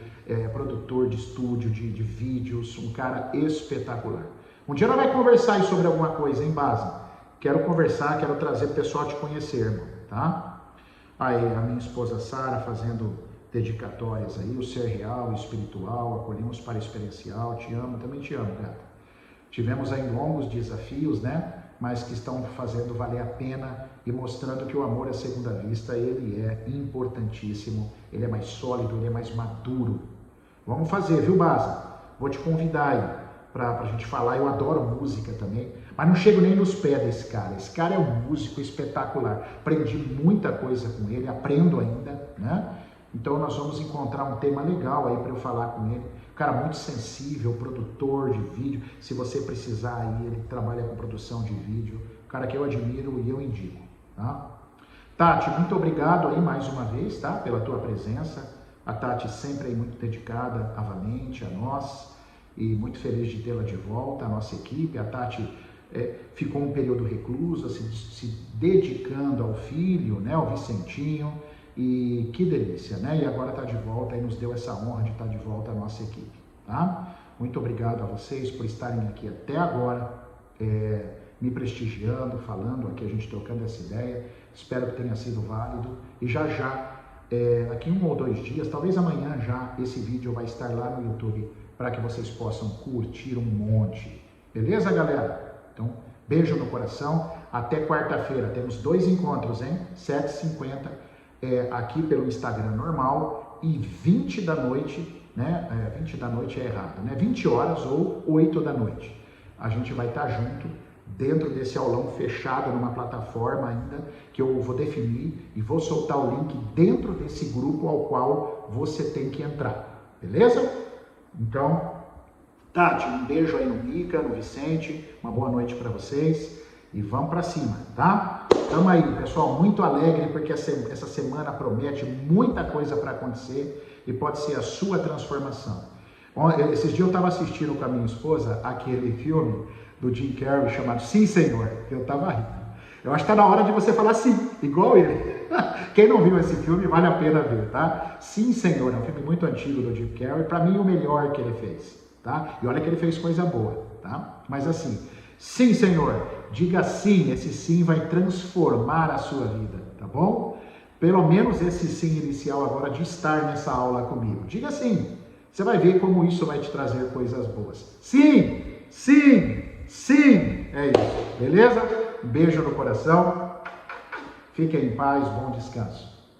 produtor de estúdio, de vídeos, um cara espetacular. Um dia nós vamos conversar aí sobre alguma coisa, hein, Baza? Quero conversar, quero trazer o pessoal a te conhecer, irmão, tá? Aí, a minha esposa Sara fazendo dedicatórias aí, o ser real, o espiritual, acolhemos para experiencial, te amo, também te amo, gata. Tivemos aí longos desafios, né? Mas que estão fazendo valer a pena e mostrando que o amor à segunda vista, ele é importantíssimo, ele é mais sólido, ele é mais maduro. Vamos fazer, viu, Baza? Vou te convidar aí para a gente falar. Eu adoro música também, mas não chego nem nos pés desse cara. Esse cara é um músico espetacular. Aprendi muita coisa com ele, aprendo ainda, né? Então nós vamos encontrar um tema legal aí para eu falar com ele. Cara muito sensível, produtor de vídeo. Se você precisar aí, ele trabalha com produção de vídeo. Cara que eu admiro e eu indico, tá? Tati, muito obrigado aí mais uma vez, tá? Pela tua presença. A Tati sempre aí muito dedicada a Valente, a nós. E muito feliz de tê-la de volta, a nossa equipe. A Tati ficou um período reclusa, se dedicando ao filho, né? Ao Vicentinho. E que delícia, né? E agora está de volta e nos deu essa honra de estar de volta a nossa equipe, tá? Muito obrigado a vocês por estarem aqui até agora, me prestigiando, falando aqui, a gente trocando essa ideia. Espero que tenha sido válido. E já, daqui 1 ou 2 dias, talvez amanhã já, esse vídeo vai estar lá no YouTube para que vocês possam curtir um monte. Beleza, galera? Então, beijo no coração. Até quarta-feira. Temos 2 encontros, hein? 7h50. Aqui pelo Instagram normal e 20 da noite, né? 20 da noite é errado, né? 20 horas ou 8 da noite. A gente vai estar junto dentro desse aulão fechado numa plataforma ainda que eu vou definir e vou soltar o link dentro desse grupo ao qual você tem que entrar, beleza? Então, Tati, um beijo aí no Mica, no Vicente, uma boa noite para vocês e vamos para cima, tá? Tamo aí, pessoal, muito alegre porque essa semana promete muita coisa para acontecer e pode ser a sua transformação. Esses dias eu estava assistindo com a minha esposa aquele filme do Jim Carrey chamado Sim, Senhor. Eu estava rindo. Eu acho que está na hora de você falar sim, igual ele. Quem não viu esse filme, vale a pena ver, tá? Sim, Senhor, é um filme muito antigo do Jim Carrey, para mim o melhor que ele fez, tá? E olha que ele fez coisa boa, tá? Mas assim, sim, Senhor, diga sim, esse sim vai transformar a sua vida, tá bom? Pelo menos esse sim inicial agora de estar nessa aula comigo. Diga sim, você vai ver como isso vai te trazer coisas boas. Sim, sim, sim, é isso, beleza? Um beijo no coração, fiquem em paz, bom descanso.